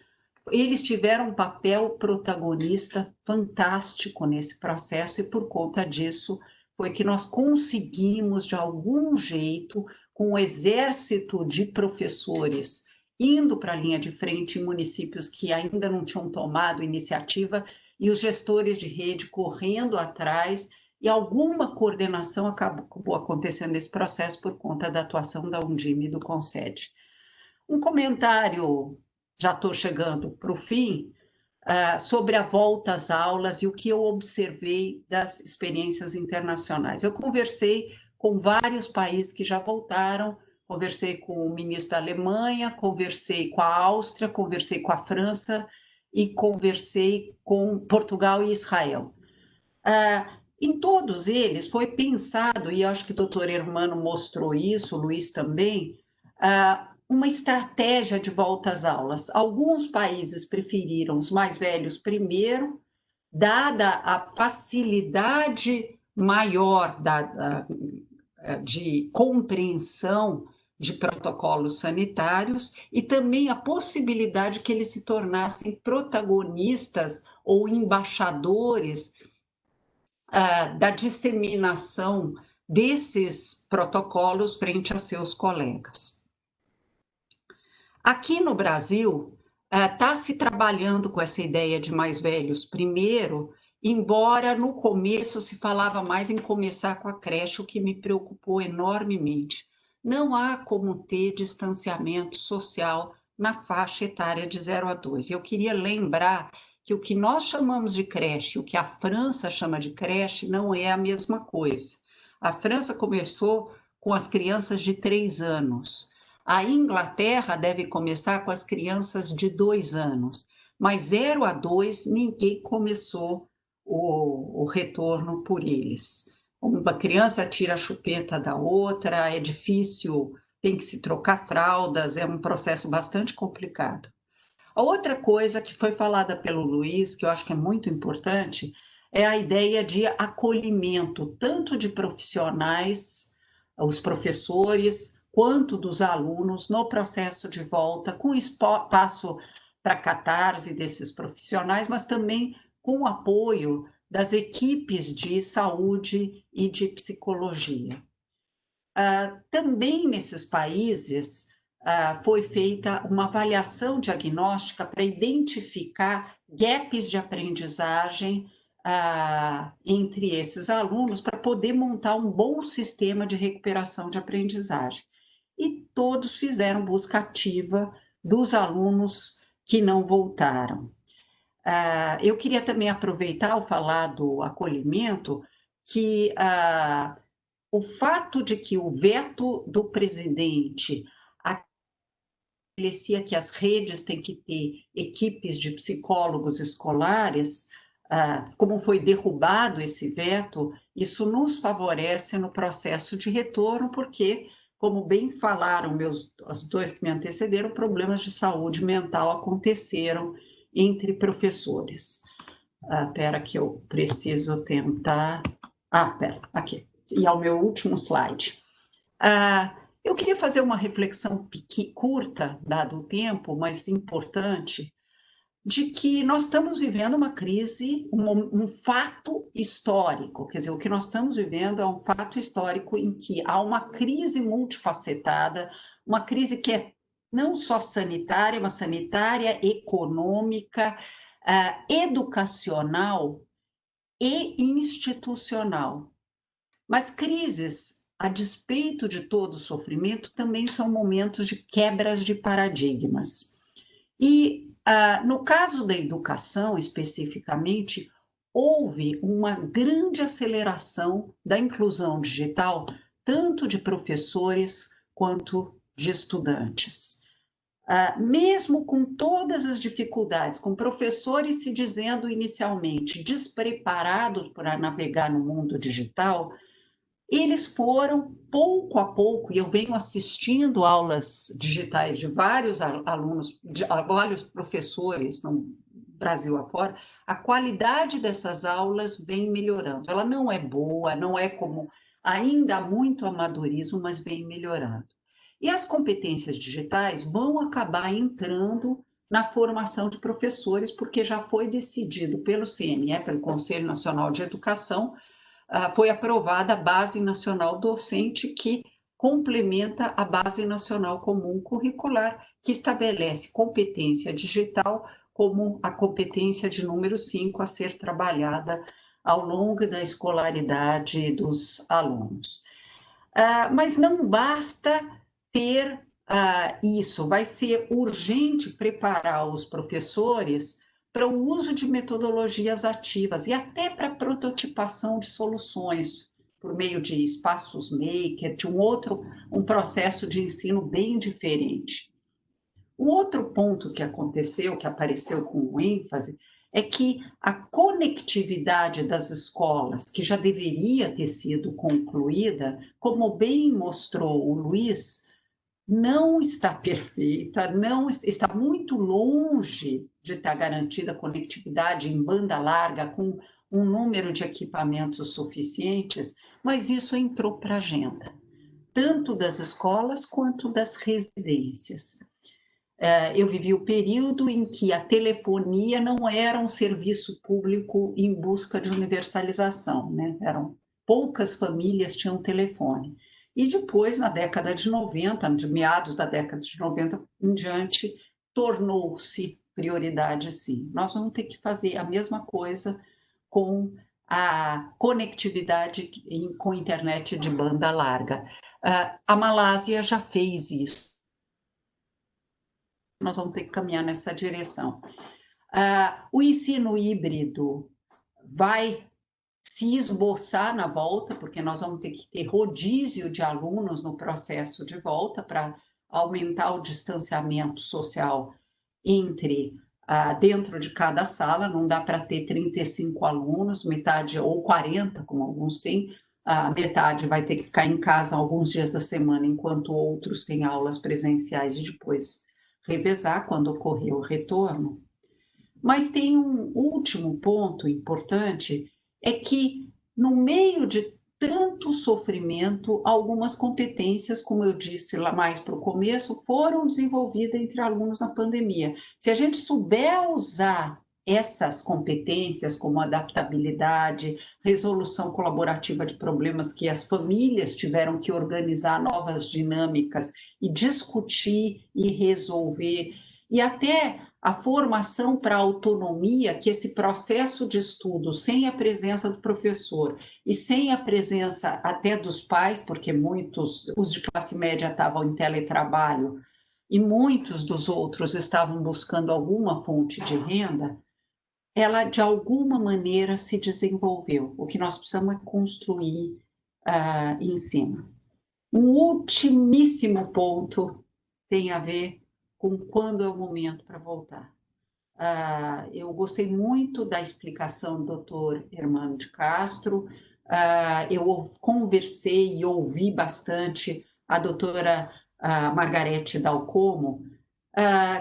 Eles tiveram um papel protagonista fantástico nesse processo e, por conta disso, foi que nós conseguimos, de algum jeito, com o exército de professores indo para a linha de frente em municípios que ainda não tinham tomado iniciativa e os gestores de rede correndo atrás, e alguma coordenação acabou acontecendo nesse processo por conta da atuação da Undime e do Concede. Um comentário, já estou chegando para o fim, sobre a volta às aulas e o que eu observei das experiências internacionais. Eu conversei com vários países que já voltaram, conversei com o ministro da Alemanha, conversei com a Áustria, conversei com a França e conversei com Portugal e Israel. Em todos eles foi pensado, e acho que o doutor Hermano mostrou isso, o Luiz também, uma estratégia de volta às aulas. Alguns países preferiram os mais velhos primeiro, dada a facilidade maior de compreensão de protocolos sanitários e também a possibilidade que eles se tornassem protagonistas ou embaixadores da disseminação desses protocolos frente a seus colegas. Aqui no Brasil, está se trabalhando com essa ideia de mais velhos primeiro, embora no começo se falava mais em começar com a creche, o que me preocupou enormemente. Não há como ter distanciamento social na faixa etária de 0 a 2. Eu queria lembrar que o que nós chamamos de creche, o que a França chama de creche, não é a mesma coisa. A França começou com as crianças de 3 anos. A Inglaterra deve começar com as crianças de 2 anos, mas 0 a 2 ninguém começou o retorno por eles. Uma criança tira a chupeta da outra, é difícil, tem que se trocar fraldas, é um processo bastante complicado. A outra coisa que foi falada pelo Luiz, que eu acho que é muito importante, é a ideia de acolhimento, tanto de profissionais, os professores, quanto dos alunos no processo de volta, com espaço para catarse desses profissionais, mas também com o apoio das equipes de saúde e de psicologia. Também nesses países foi feita uma avaliação diagnóstica para identificar gaps de aprendizagem entre esses alunos, para poder montar um bom sistema de recuperação de aprendizagem. E todos fizeram busca ativa dos alunos que não voltaram. Eu queria também aproveitar ao falar do acolhimento, que o fato de que o veto do presidente estabelecia que as redes têm que ter equipes de psicólogos escolares, como foi derrubado esse veto, isso nos favorece no processo de retorno, porque, como bem falaram os dois que me antecederam, problemas de saúde mental aconteceram entre professores. Espera que eu preciso tentar... espera, aqui. E ao meu último slide. Eu queria fazer uma reflexão curta, dado o tempo, mas importante, de que nós estamos vivendo uma crise, um fato histórico. Quer dizer, o que nós estamos vivendo é um fato histórico em que há uma crise multifacetada, uma crise que é não só sanitária, mas sanitária, econômica, educacional e institucional. Mas crises, a despeito de todo o sofrimento, também são momentos de quebras de paradigmas. E, no caso da educação, especificamente, houve uma grande aceleração da inclusão digital, tanto de professores quanto de estudantes. Mesmo com todas as dificuldades, com professores se dizendo inicialmente despreparados para navegar no mundo digital, eles foram, pouco a pouco, e eu venho assistindo aulas digitais de vários alunos, de vários professores no Brasil afora, a qualidade dessas aulas vem melhorando. Ela não é boa, não é como... Ainda há muito amadorismo, mas vem melhorando. E as competências digitais vão acabar entrando na formação de professores, porque já foi decidido pelo CNE, pelo Conselho Nacional de Educação, foi aprovada a Base Nacional Docente, que complementa a Base Nacional Comum Curricular, que estabelece competência digital como a competência de número 5 a ser trabalhada ao longo da escolaridade dos alunos. Mas não basta ter isso, vai ser urgente preparar os professores para o uso de metodologias ativas e até para a prototipação de soluções por meio de espaços maker, de um processo de ensino bem diferente. Um outro ponto que aconteceu, que apareceu com ênfase, é que a conectividade das escolas, que já deveria ter sido concluída, como bem mostrou o Luiz, não está perfeita, não está muito longe de estar garantida a conectividade em banda larga com um número de equipamentos suficientes, mas isso entrou para a agenda. tanto das escolas quanto das residências. Eu vivi o período em que a telefonia não era um serviço público em busca de universalização, né? Poucas famílias tinham telefone. E depois, na década de 90, de meados da década de 90 em diante, tornou-se prioridade, sim. Nós vamos ter que fazer a mesma coisa com a conectividade com internet de banda larga. A Malásia já fez isso. Nós vamos ter que caminhar nessa direção. O ensino híbrido vai se esboçar na volta, porque nós vamos ter que ter rodízio de alunos no processo de volta para aumentar o distanciamento social dentro de cada sala. Não dá para ter 35 alunos, metade ou 40, como alguns têm, a metade vai ter que ficar em casa alguns dias da semana, enquanto outros têm aulas presenciais e depois revezar quando ocorrer o retorno. Mas tem um último ponto importante, é que no meio de tanto sofrimento, algumas competências, como eu disse lá mais para o começo, foram desenvolvidas entre alunos na pandemia. Se a gente souber usar essas competências, como adaptabilidade, resolução colaborativa de problemas que as famílias tiveram que organizar novas dinâmicas e discutir e resolver, e até a formação para a autonomia, que esse processo de estudo, sem a presença do professor e sem a presença até dos pais, porque muitos, os de classe média estavam em teletrabalho e muitos dos outros estavam buscando alguma fonte de renda, ela de alguma maneira se desenvolveu. O que nós precisamos é construir em cima. Um ultimíssimo ponto tem a ver com quando é o momento para voltar. Eu gostei muito da explicação do Dr. Hermano de Castro. Eu conversei e ouvi bastante a doutora Margarete Dalcomo,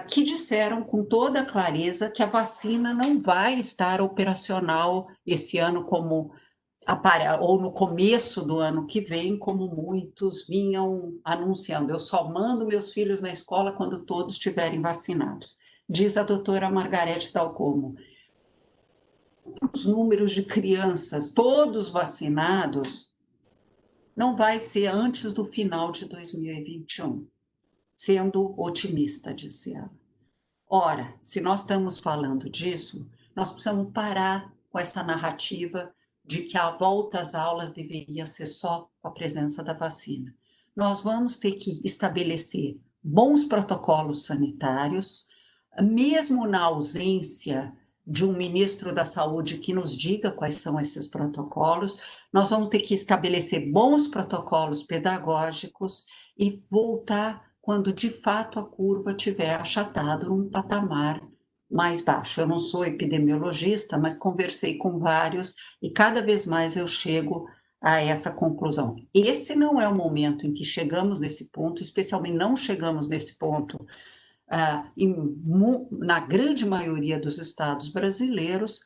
que disseram com toda clareza que a vacina não vai estar operacional esse ano ou no começo do ano que vem, como muitos vinham anunciando. Eu só mando meus filhos na escola quando todos estiverem vacinados. Diz a doutora Margarete Dalcomo. Os números de crianças, todos vacinados, não vai ser antes do final de 2021. Sendo otimista, disse ela. Ora, se nós estamos falando disso, nós precisamos parar com essa narrativa de que a volta às aulas deveria ser só com a presença da vacina. Nós vamos ter que estabelecer bons protocolos sanitários, mesmo na ausência de um ministro da Saúde que nos diga quais são esses protocolos, nós vamos ter que estabelecer bons protocolos pedagógicos e voltar quando de fato a curva tiver achatado num patamar mais baixo. Eu não sou epidemiologista, mas conversei com vários e cada vez mais eu chego a essa conclusão. Esse não é o momento em que chegamos nesse ponto, especialmente não chegamos nesse ponto na grande maioria dos estados brasileiros,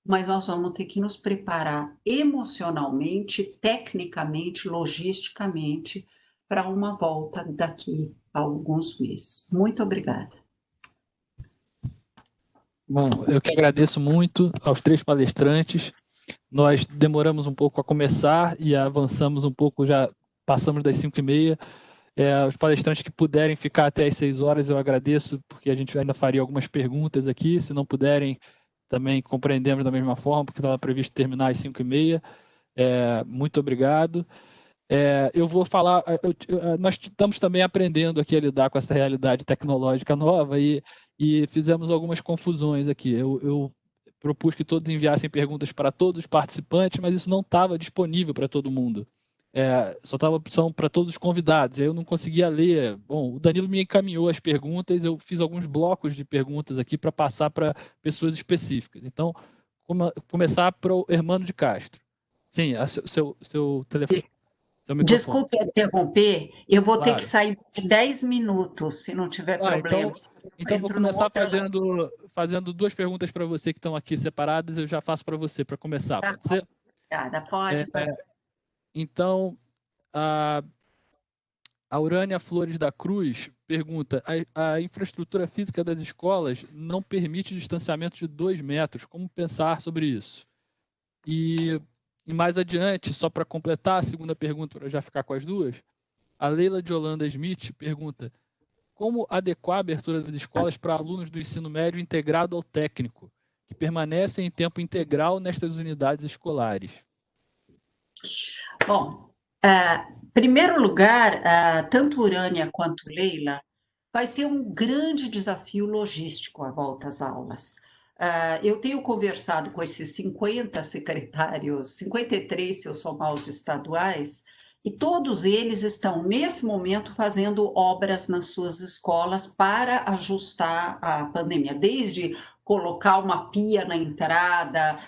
mas nós vamos ter que nos preparar emocionalmente, tecnicamente, logisticamente, para uma volta daqui a alguns meses. Muito obrigada. Bom, eu que agradeço muito aos três palestrantes. Nós demoramos um pouco a começar e avançamos um pouco, já passamos das 5h30. Os palestrantes que puderem ficar até às 6 horas, eu agradeço, porque a gente ainda faria algumas perguntas aqui. Se não puderem, também compreendemos da mesma forma, porque estava previsto terminar às 5h30. Muito obrigado. Eu vou falar, nós estamos também aprendendo aqui a lidar com essa realidade tecnológica nova e fizemos algumas confusões aqui. Eu propus que todos enviassem perguntas para todos os participantes, mas isso não estava disponível para todo mundo. Só estava a opção para todos os convidados, eu não conseguia ler. Bom, o Danilo me encaminhou as perguntas, eu fiz alguns blocos de perguntas aqui para passar para pessoas específicas. Então, começar para o Hermano de Castro. Sim, seu telefone. Desculpe interromper, eu vou ter que sair de 10 minutos, se não tiver problema. Então vou começar fazendo 2 perguntas para você que estão aqui separadas, eu já faço para você, para começar. Pode ser? Pode. Então, A Urânia Flores da Cruz pergunta: a infraestrutura física das escolas não permite distanciamento de 2 metros. Como pensar sobre isso? E mais adiante, só para completar a segunda pergunta, para já ficar com as duas, a Leila de Holanda Smith pergunta: como adequar a abertura das escolas para alunos do ensino médio integrado ao técnico, que permanecem em tempo integral nestas unidades escolares? Bom, em primeiro lugar, tanto Urânia quanto Leila, vai ser um grande desafio logístico a volta às aulas. Eu tenho conversado com esses 50 secretários, 53 se eu somar os estaduais, e todos eles estão, nesse momento, fazendo obras nas suas escolas para ajustar a pandemia, desde colocar uma pia na entrada,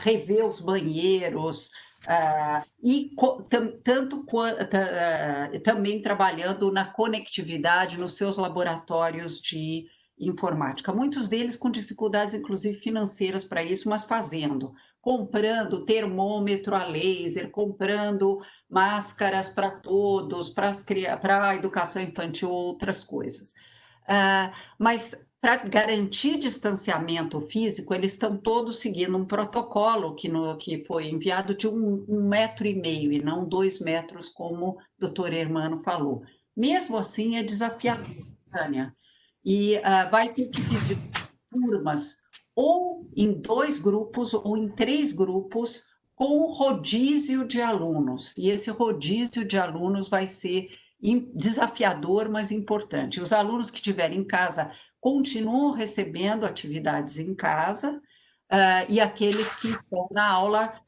rever os banheiros, também trabalhando na conectividade nos seus laboratórios de informática. Muitos deles com dificuldades, inclusive financeiras para isso, mas comprando termômetro a laser, comprando máscaras para todos, para a educação infantil, outras coisas. Mas para garantir distanciamento físico, eles estão todos seguindo um protocolo que foi enviado de 1,5 metro e não 2 metros, como o doutor Hermano falou. Mesmo assim, é desafiador, Tânia, e vai ter que se dividir turmas ou em 2 grupos ou em 3 grupos com rodízio de alunos, e esse rodízio de alunos vai ser desafiador, mas importante. Os alunos que estiverem em casa continuam recebendo atividades em casa, e aqueles que estão na aula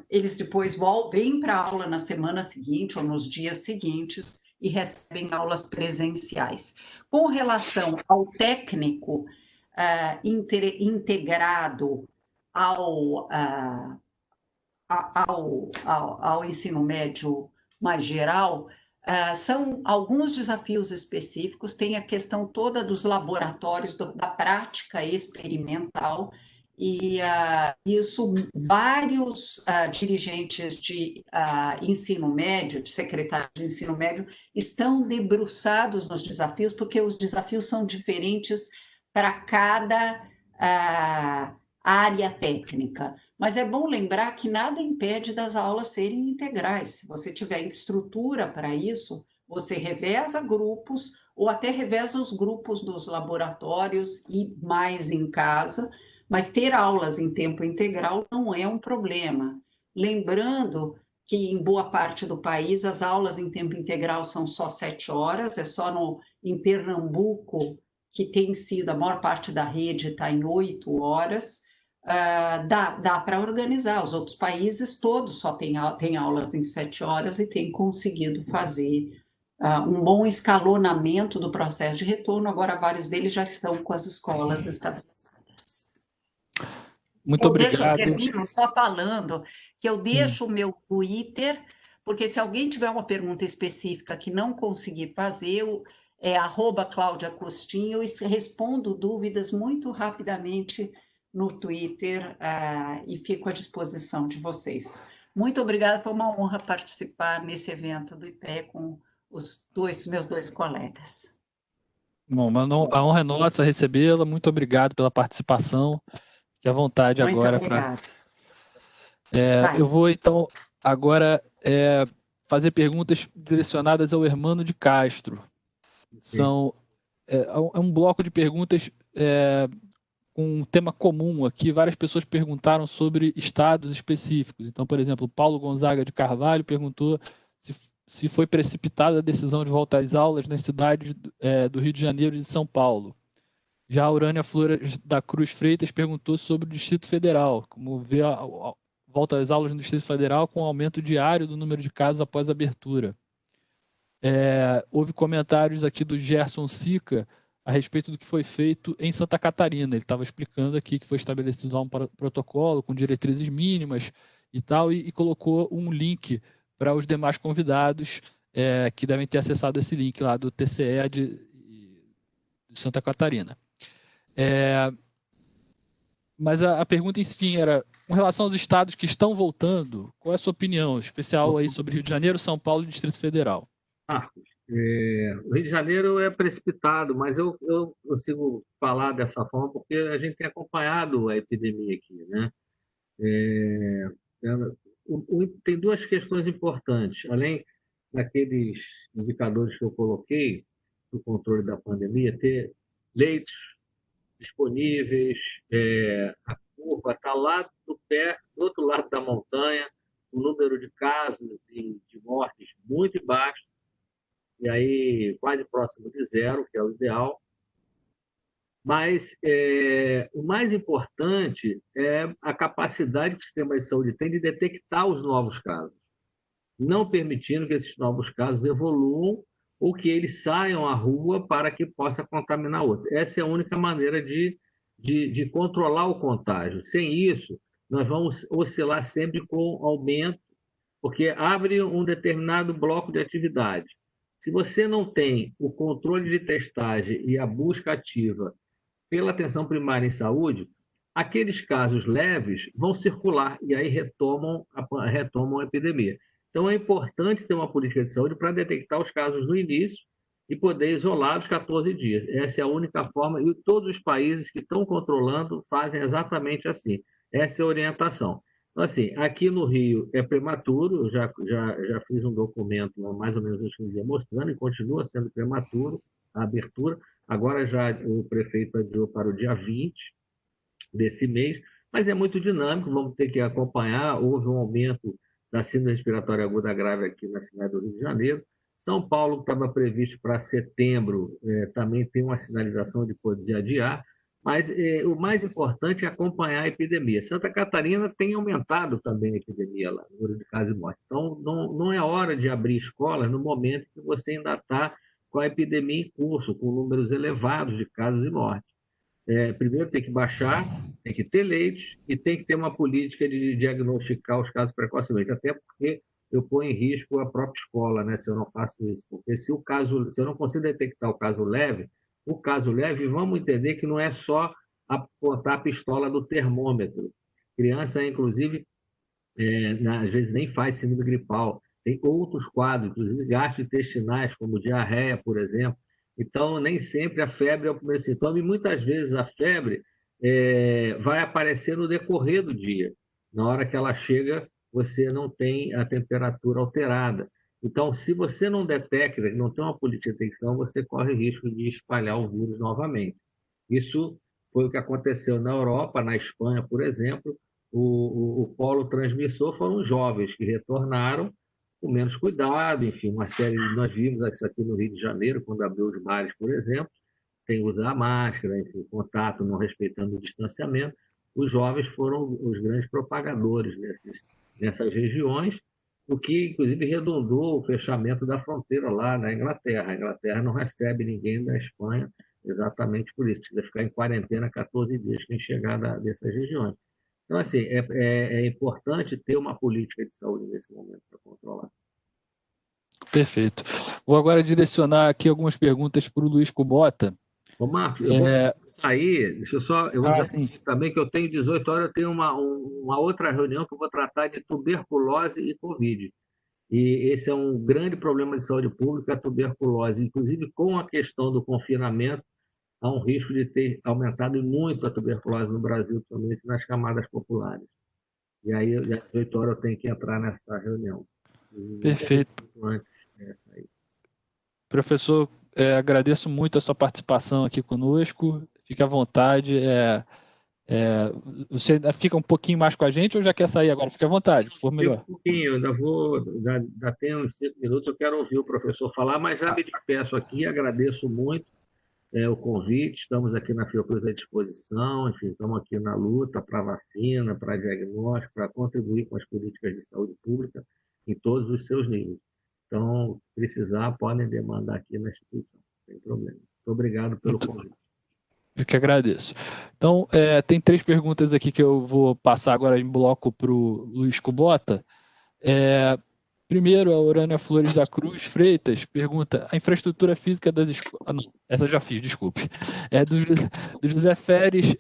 eles depois vêm para a aula na semana seguinte ou nos dias seguintes e recebem aulas presenciais. Com relação ao técnico integrado ao ensino médio mais geral, são alguns desafios específicos, tem a questão toda dos laboratórios, da prática experimental, e isso vários dirigentes de ensino médio, de secretários de ensino médio, estão debruçados nos desafios, porque os desafios são diferentes para cada área técnica. Mas é bom lembrar que nada impede das aulas serem integrais. Se você tiver estrutura para isso, você reveza grupos ou até reveza os grupos dos laboratórios e mais em casa, mas ter aulas em tempo integral não é um problema. Lembrando que em boa parte do país as aulas em tempo integral são só 7 horas, é só em Pernambuco que tem sido, a maior parte da rede está em 8 horas, dá para organizar. Os outros países todos só têm aulas em 7 horas e têm conseguido fazer um bom escalonamento do processo de retorno. Agora, vários deles já estão com as escolas estabelecidas. Muito obrigado. Eu termino só falando que eu deixo o meu Twitter, porque se alguém tiver uma pergunta específica que não conseguir fazer, é @Cláudia Costinho, e respondo dúvidas muito rapidamente no Twitter, e fico à disposição de vocês. Muito obrigada, foi uma honra participar nesse evento do IPE com os meus dois colegas. Bom, a honra é nossa recebê-la, muito obrigado pela participação. Fique à vontade muito agora. Obrigada. Eu vou, então, agora fazer perguntas direcionadas ao Hermano de Castro. É um bloco de perguntas com um tema comum aqui. Várias pessoas perguntaram sobre estados específicos. Então, por exemplo, Paulo Gonzaga de Carvalho perguntou se foi precipitada a decisão de voltar às aulas nas cidades do Rio de Janeiro e de São Paulo. Já a Urânia Flores da Cruz Freitas perguntou sobre o Distrito Federal, como vê a volta às aulas no Distrito Federal com o aumento diário do número de casos após a abertura. Houve comentários aqui do Gerson Sica a respeito do que foi feito em Santa Catarina. Ele estava explicando aqui que foi estabelecido lá um protocolo com diretrizes mínimas e tal, e colocou um link para os demais convidados que devem ter acessado esse link lá do TCE de Santa Catarina. Mas a pergunta, enfim, era com relação aos estados que estão voltando, qual é a sua opinião especial aí sobre Rio de Janeiro, São Paulo e Distrito Federal? Marcos, o Rio de Janeiro é precipitado, mas eu consigo falar dessa forma porque a gente tem acompanhado a epidemia aqui, né? É, tem duas questões importantes, além daqueles indicadores que eu coloquei do controle da pandemia, ter leitos disponíveis, a curva está lá do pé, do outro lado da montanha, o número de casos e de mortes muito baixo, e aí quase próximo de zero, que é o ideal. Mas o mais importante é a capacidade que o sistema de saúde tem de detectar os novos casos, não permitindo que esses novos casos evoluam ou que eles saiam à rua para que possa contaminar outros. Essa é a única maneira de controlar o contágio. Sem isso, nós vamos oscilar sempre com aumento, porque abre um determinado bloco de atividade. Se você não tem o controle de testagem e a busca ativa pela atenção primária em saúde, aqueles casos leves vão circular e aí retomam a epidemia. Então, é importante ter uma política de saúde para detectar os casos no início e poder isolar os 14 dias. Essa é a única forma, e todos os países que estão controlando fazem exatamente assim. Essa é a orientação. Então, assim, aqui no Rio é prematuro, eu já fiz um documento há mais ou menos uns 15 dias mostrando, e continua sendo prematuro a abertura. Agora já o prefeito adiou para o dia 20 desse mês, mas é muito dinâmico, vamos ter que acompanhar. Houve um aumento da síndrome respiratória aguda grave aqui na cidade do Rio de Janeiro. São Paulo, que estava previsto para setembro, também tem uma sinalização de poder adiar, mas o mais importante é acompanhar a epidemia. Santa Catarina tem aumentado também a epidemia lá, o número de casos e mortes. Então, não é hora de abrir escolas no momento que você ainda está com a epidemia em curso, com números elevados de casos e mortes. Primeiro tem que baixar, tem que ter leitos e tem que ter uma política de diagnosticar os casos precocemente, até porque eu ponho em risco a própria escola, né, se eu não faço isso. Porque se eu não consigo detectar o caso leve, vamos entender que não é só apontar a pistola do termômetro. Criança, inclusive, às vezes nem faz síndrome gripal. Tem outros quadros, inclusive gastrointestinais, como diarreia, por exemplo. Então, nem sempre a febre é o primeiro sintoma, e muitas vezes a febre vai aparecer no decorrer do dia. Na hora que ela chega, você não tem a temperatura alterada. Então, se você não detecta, não tem uma política de detecção, você corre risco de espalhar o vírus novamente. Isso foi o que aconteceu na Europa, na Espanha, por exemplo. O polo transmissor foram os jovens que retornaram com menos cuidado, enfim, uma série, nós vimos isso aqui no Rio de Janeiro, quando abriu os bares, por exemplo, sem usar máscara, enfim, contato, não respeitando o distanciamento. Os jovens foram os grandes propagadores nessas regiões, o que, inclusive, redundou o fechamento da fronteira lá na Inglaterra. A Inglaterra não recebe ninguém da Espanha exatamente por isso. Precisa ficar em quarentena 14 dias quem chegar dessas regiões. Então, assim, é importante ter uma política de saúde nesse momento para controlar. Perfeito. Vou agora direcionar aqui algumas perguntas para o Luiz Kubota. Ô, Marcos, eu vou sair, eu vou dizer assim, também que eu tenho 18 horas, eu tenho uma outra reunião que eu vou tratar de tuberculose e Covid. E esse é um grande problema de saúde pública, a tuberculose. Inclusive, com a questão do confinamento, há um risco de ter aumentado muito a tuberculose no Brasil, principalmente nas camadas populares. E aí, às 18 horas, eu tenho que entrar nessa reunião. Perfeito. Antes dessa aí. Professor, agradeço muito a sua participação aqui conosco. Fique à vontade. Você ainda fica um pouquinho mais com a gente ou já quer sair agora? Fique à vontade, por melhor. Um pouquinho, ainda tenho uns 5 minutos, eu quero ouvir o professor falar, mas já me despeço aqui, agradeço muito o convite, estamos aqui na Fiocruz à disposição, enfim, estamos aqui na luta para vacina, para diagnóstico, para contribuir com as políticas de saúde pública em todos os seus níveis. Então, precisar, podem demandar aqui na instituição, não tem problema. Muito obrigado pelo convite. Eu que agradeço. Então, tem 3 perguntas aqui que eu vou passar agora em bloco para o Luiz Kubota. Primeiro, a Urânia Flores da Cruz Freitas pergunta: a infraestrutura física das escolas. Não, essa eu já fiz, desculpe. Do José Feres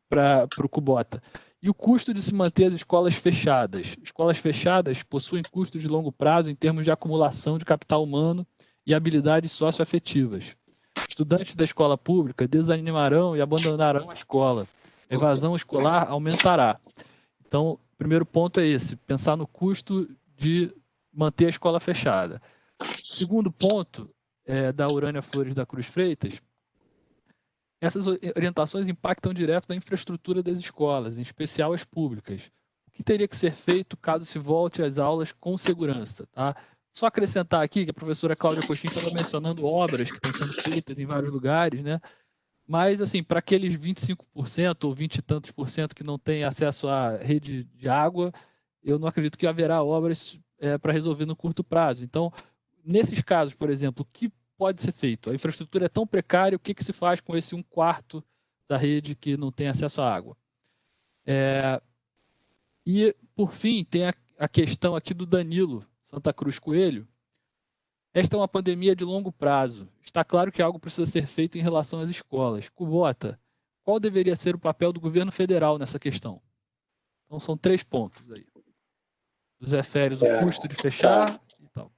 para o Kubota. E o custo de se manter as escolas fechadas. Escolas fechadas possuem custos de longo prazo em termos de acumulação de capital humano e habilidades socioafetivas. Estudantes da escola pública desanimarão e abandonarão a escola. A evasão escolar aumentará. Então, o primeiro ponto é esse, pensar no custo de manter a escola fechada. O segundo ponto da Urânia Flores da Cruz Freitas, essas orientações impactam direto na infraestrutura das escolas, em especial as públicas. O que teria que ser feito caso se volte às aulas com segurança? Tá? Só acrescentar aqui que a professora Cláudia Coxim estava mencionando obras que estão sendo feitas em vários lugares, né? Mas, assim, para aqueles 25% ou 20 e tantos por cento que não têm acesso à rede de água, eu não acredito que haverá obras para resolver no curto prazo. Então, nesses casos, por exemplo, o que pode ser feito? A infraestrutura é tão precária, o que se faz com esse 1/4 da rede que não tem acesso à água? E, por fim, tem a questão aqui do Danilo Santa Cruz Coelho. Esta é uma pandemia de longo prazo. Está claro que algo precisa ser feito em relação às escolas. Kubota, qual deveria ser o papel do governo federal nessa questão? Então, são 3 pontos aí. Do Zé Férias, o custo de fechar e tal.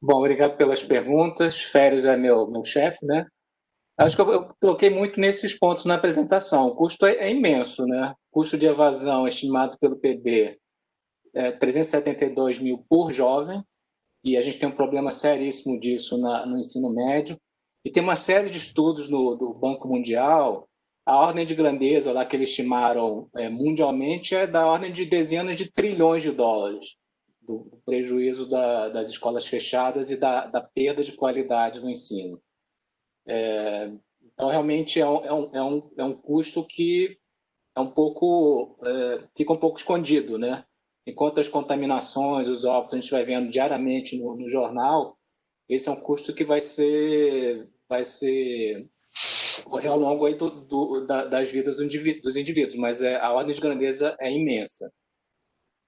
Bom, obrigado pelas perguntas. Férias é meu chefe, né? Acho que eu troquei muito nesses pontos na apresentação. O custo é imenso, né? O custo de evasão estimado pelo PB é 372 mil por jovem, e a gente tem um problema seríssimo disso no ensino médio. E tem uma série de estudos do Banco Mundial, a ordem de grandeza lá que eles estimaram mundialmente é da ordem de dezenas de trilhões de dólares, do prejuízo das escolas fechadas e da perda de qualidade no ensino. Então, realmente, é um custo que fica um pouco escondido, né? Enquanto as contaminações, os óbitos, a gente vai vendo diariamente no jornal, esse é um custo que vai correr ao longo aí das vidas dos indivíduos, mas a ordem de grandeza é imensa.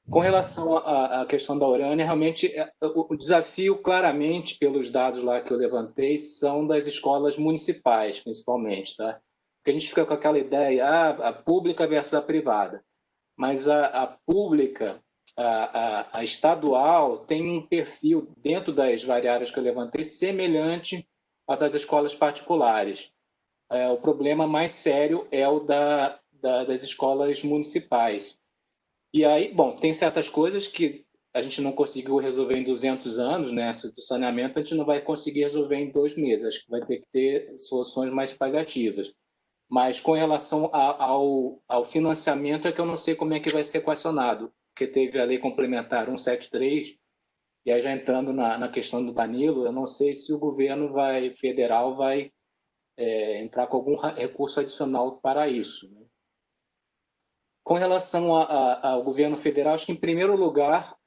Com relação à questão da urânia, realmente o desafio, claramente, pelos dados lá que eu levantei, são das escolas municipais, principalmente, tá? Porque a gente fica com aquela ideia, a pública versus a privada. Mas a pública, a estadual, tem um perfil, dentro das variáveis que eu levantei, semelhante ao das escolas particulares. O problema mais sério é o das escolas municipais. E aí, bom, tem certas coisas que a gente não conseguiu resolver em 200 anos, né? Do saneamento a gente não vai conseguir resolver em 2 meses, acho que vai ter que ter soluções mais paliativas. Mas com relação ao financiamento é que eu não sei como é que vai ser equacionado, porque teve a lei complementar 173, e aí já entrando na questão do Danilo, eu não sei se o governo federal vai entrar com algum recurso adicional para isso, né? Com relação ao governo federal, acho que, em primeiro lugar,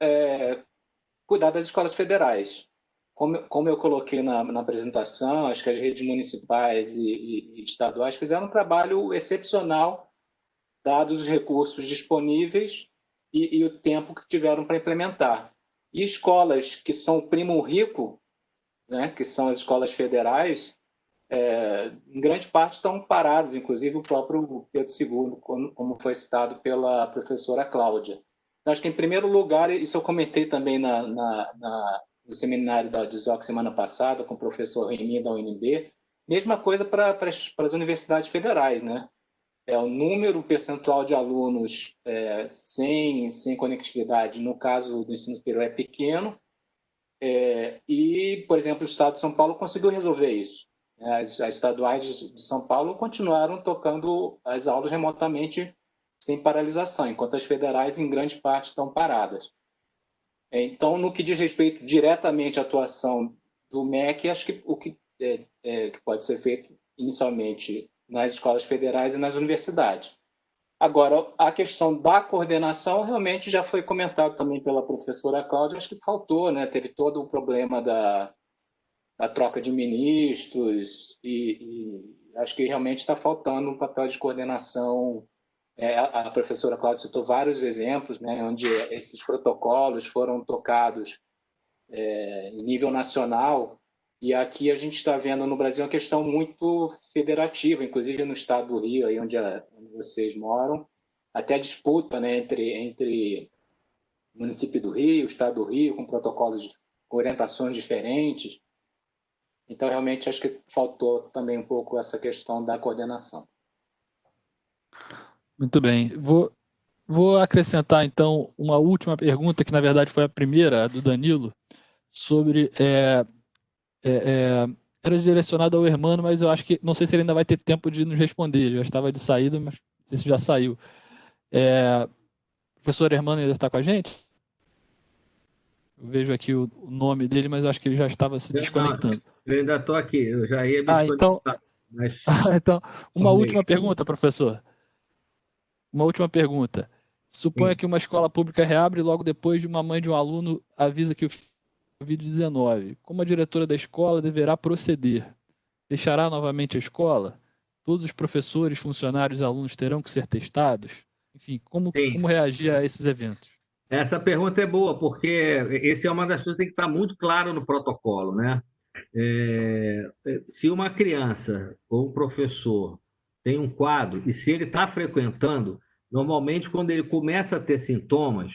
cuidar das escolas federais. Como eu coloquei na apresentação, acho que as redes municipais e estaduais fizeram um trabalho excepcional, dados os recursos disponíveis e o tempo que tiveram para implementar. E escolas que são o primo rico, né, que são as escolas federais, em grande parte estão parados, inclusive o próprio Pedro II, como foi citado pela professora Cláudia. Então, acho que, em primeiro lugar, isso eu comentei também no seminário da DISOC semana passada, com o professor Remy da UNB, mesma coisa para as universidades federais, né? O percentual de alunos sem conectividade, no caso do ensino superior, é pequeno, e, por exemplo, o Estado de São Paulo conseguiu resolver isso. As estaduais de São Paulo continuaram tocando as aulas remotamente sem paralisação, enquanto as federais, em grande parte, estão paradas. Então, no que diz respeito diretamente à atuação do MEC, acho que o que pode ser feito inicialmente nas escolas federais e nas universidades. Agora, a questão da coordenação realmente já foi comentado também pela professora Cláudia, acho que faltou, né? Teve todo o problema da troca de ministros e acho que realmente está faltando um papel de coordenação. A professora Cláudia citou vários exemplos, né, onde esses protocolos foram tocados em nível nacional, e aqui a gente está vendo no Brasil uma questão muito federativa, inclusive no estado do Rio, aí onde vocês moram, até disputa, né, entre o município do Rio, o estado do Rio, com protocolos, com orientações diferentes. Então, realmente, acho que faltou também um pouco essa questão da coordenação. Muito bem. Vou acrescentar, então, uma última pergunta, que na verdade foi a primeira, a do Danilo, sobre... era direcionada ao Hermano, mas eu acho que... Não sei se ele ainda vai ter tempo de nos responder. Ele já estava de saída, mas não sei se já saiu. O professor Hermano ainda está com a gente? Eu vejo aqui o nome dele, mas eu acho que ele já estava se desconectando. Eu ainda estou aqui, eu já ia me Então, desconectar. Mas... então, uma última pergunta, professor. Uma última pergunta. Suponha Sim. que uma escola pública reabre e logo depois de uma mãe de um aluno avisa que o Covid-19. Como a diretora da escola deverá proceder? Fechará novamente a escola? Todos os professores, funcionários e alunos terão que ser testados? Enfim, como reagir a esses eventos? Essa pergunta é boa, porque esse é uma das coisas que tem que estar muito claro no protocolo, né? Se uma criança ou um professor tem um quadro e se ele está frequentando, normalmente quando ele começa a ter sintomas,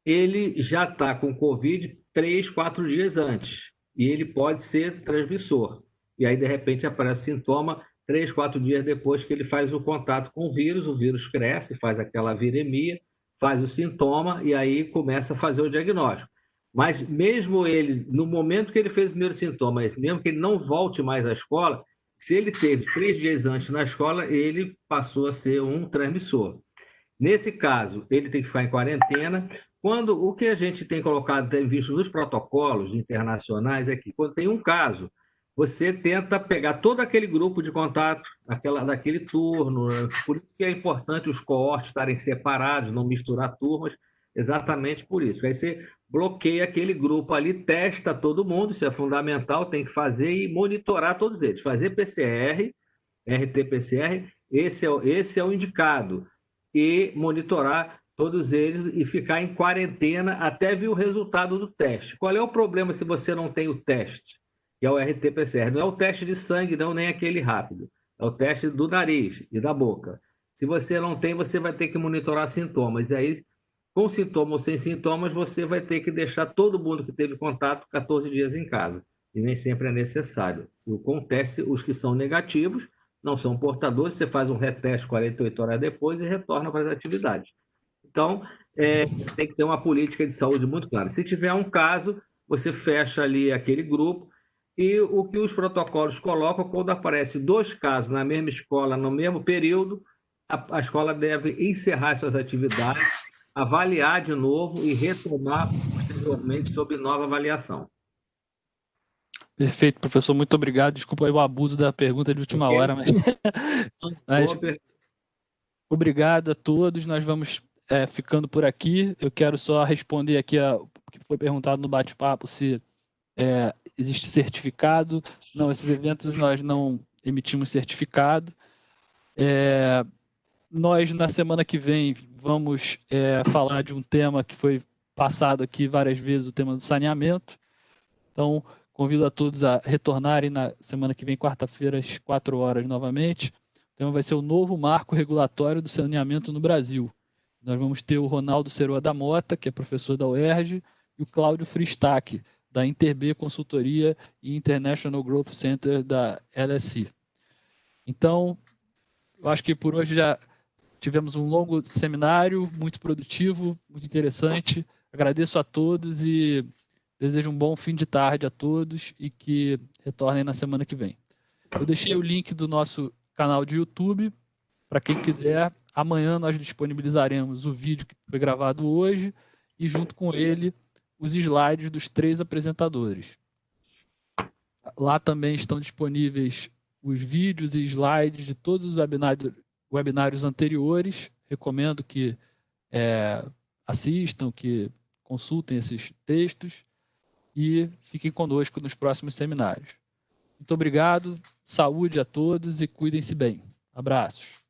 ele já está com Covid 3, 4 dias antes e ele pode ser transmissor. E aí, de repente, aparece sintoma 3, 4 dias depois que ele faz o contato com o vírus cresce, faz aquela viremia, faz o sintoma e aí começa a fazer o diagnóstico. Mas mesmo ele, no momento que ele fez o primeiro sintoma, mesmo que ele não volte mais à escola, se ele teve 3 dias antes na escola, ele passou a ser um transmissor. Nesse caso, ele tem que ficar em quarentena. Quando o que a gente tem colocado, tem visto nos protocolos internacionais, é que quando tem um caso, você tenta pegar todo aquele grupo de contato, daquele turno. Por isso que é importante os coortes estarem separados, não misturar turmas, exatamente por isso. Aí você bloqueia aquele grupo ali, testa todo mundo, isso é fundamental, tem que fazer e monitorar todos eles. Fazer PCR, RT-PCR, esse é o indicado. E monitorar todos eles e ficar em quarentena até ver o resultado do teste. Qual é o problema se você não tem o teste? Que é o RT-PCR. Não é o teste de sangue, não, nem aquele rápido. É o teste do nariz e da boca. Se você não tem, você vai ter que monitorar sintomas. E aí, com sintomas ou sem sintomas, você vai ter que deixar todo mundo que teve contato 14 dias em casa. E nem sempre é necessário. Com teste, os que são negativos não são portadores, você faz um reteste 48 horas depois e retorna para as atividades. Então, tem que ter uma política de saúde muito clara. Se tiver um caso, você fecha ali aquele grupo e o que os protocolos colocam, quando aparece 2 casos na mesma escola, no mesmo período, a escola deve encerrar suas atividades, avaliar de novo e retomar posteriormente sob nova avaliação. Perfeito, professor, muito obrigado. Desculpa aí o abuso da pergunta de última hora, mas obrigado a todos. Nós vamos ficando por aqui. Eu quero só responder aqui o que foi perguntado no bate-papo, se existe certificado. Não, esses eventos nós não emitimos certificado. Nós, na semana que vem, vamos falar de um tema que foi passado aqui várias vezes, o tema do saneamento. Então, convido a todos a retornarem na semana que vem, quarta-feira, às 4 horas, novamente. O tema vai ser o novo marco regulatório do saneamento no Brasil. Nós vamos ter o Ronaldo Ceroa da Mota, que é professor da UERJ, e o Cláudio Fristac, da Interb Consultoria e International Growth Center da LSI. Então, eu acho que por hoje já tivemos um longo seminário, muito produtivo, muito interessante. Agradeço a todos e desejo um bom fim de tarde a todos e que retornem na semana que vem. Eu deixei o link do nosso canal de YouTube para quem quiser. Amanhã nós disponibilizaremos o vídeo que foi gravado hoje e, junto com ele, os slides dos 3 apresentadores. Lá também estão disponíveis os vídeos e slides de todos os webinários anteriores. Recomendo que assistam, que consultem esses textos e fiquem conosco nos próximos seminários. Muito obrigado, saúde a todos e cuidem-se bem. Abraços.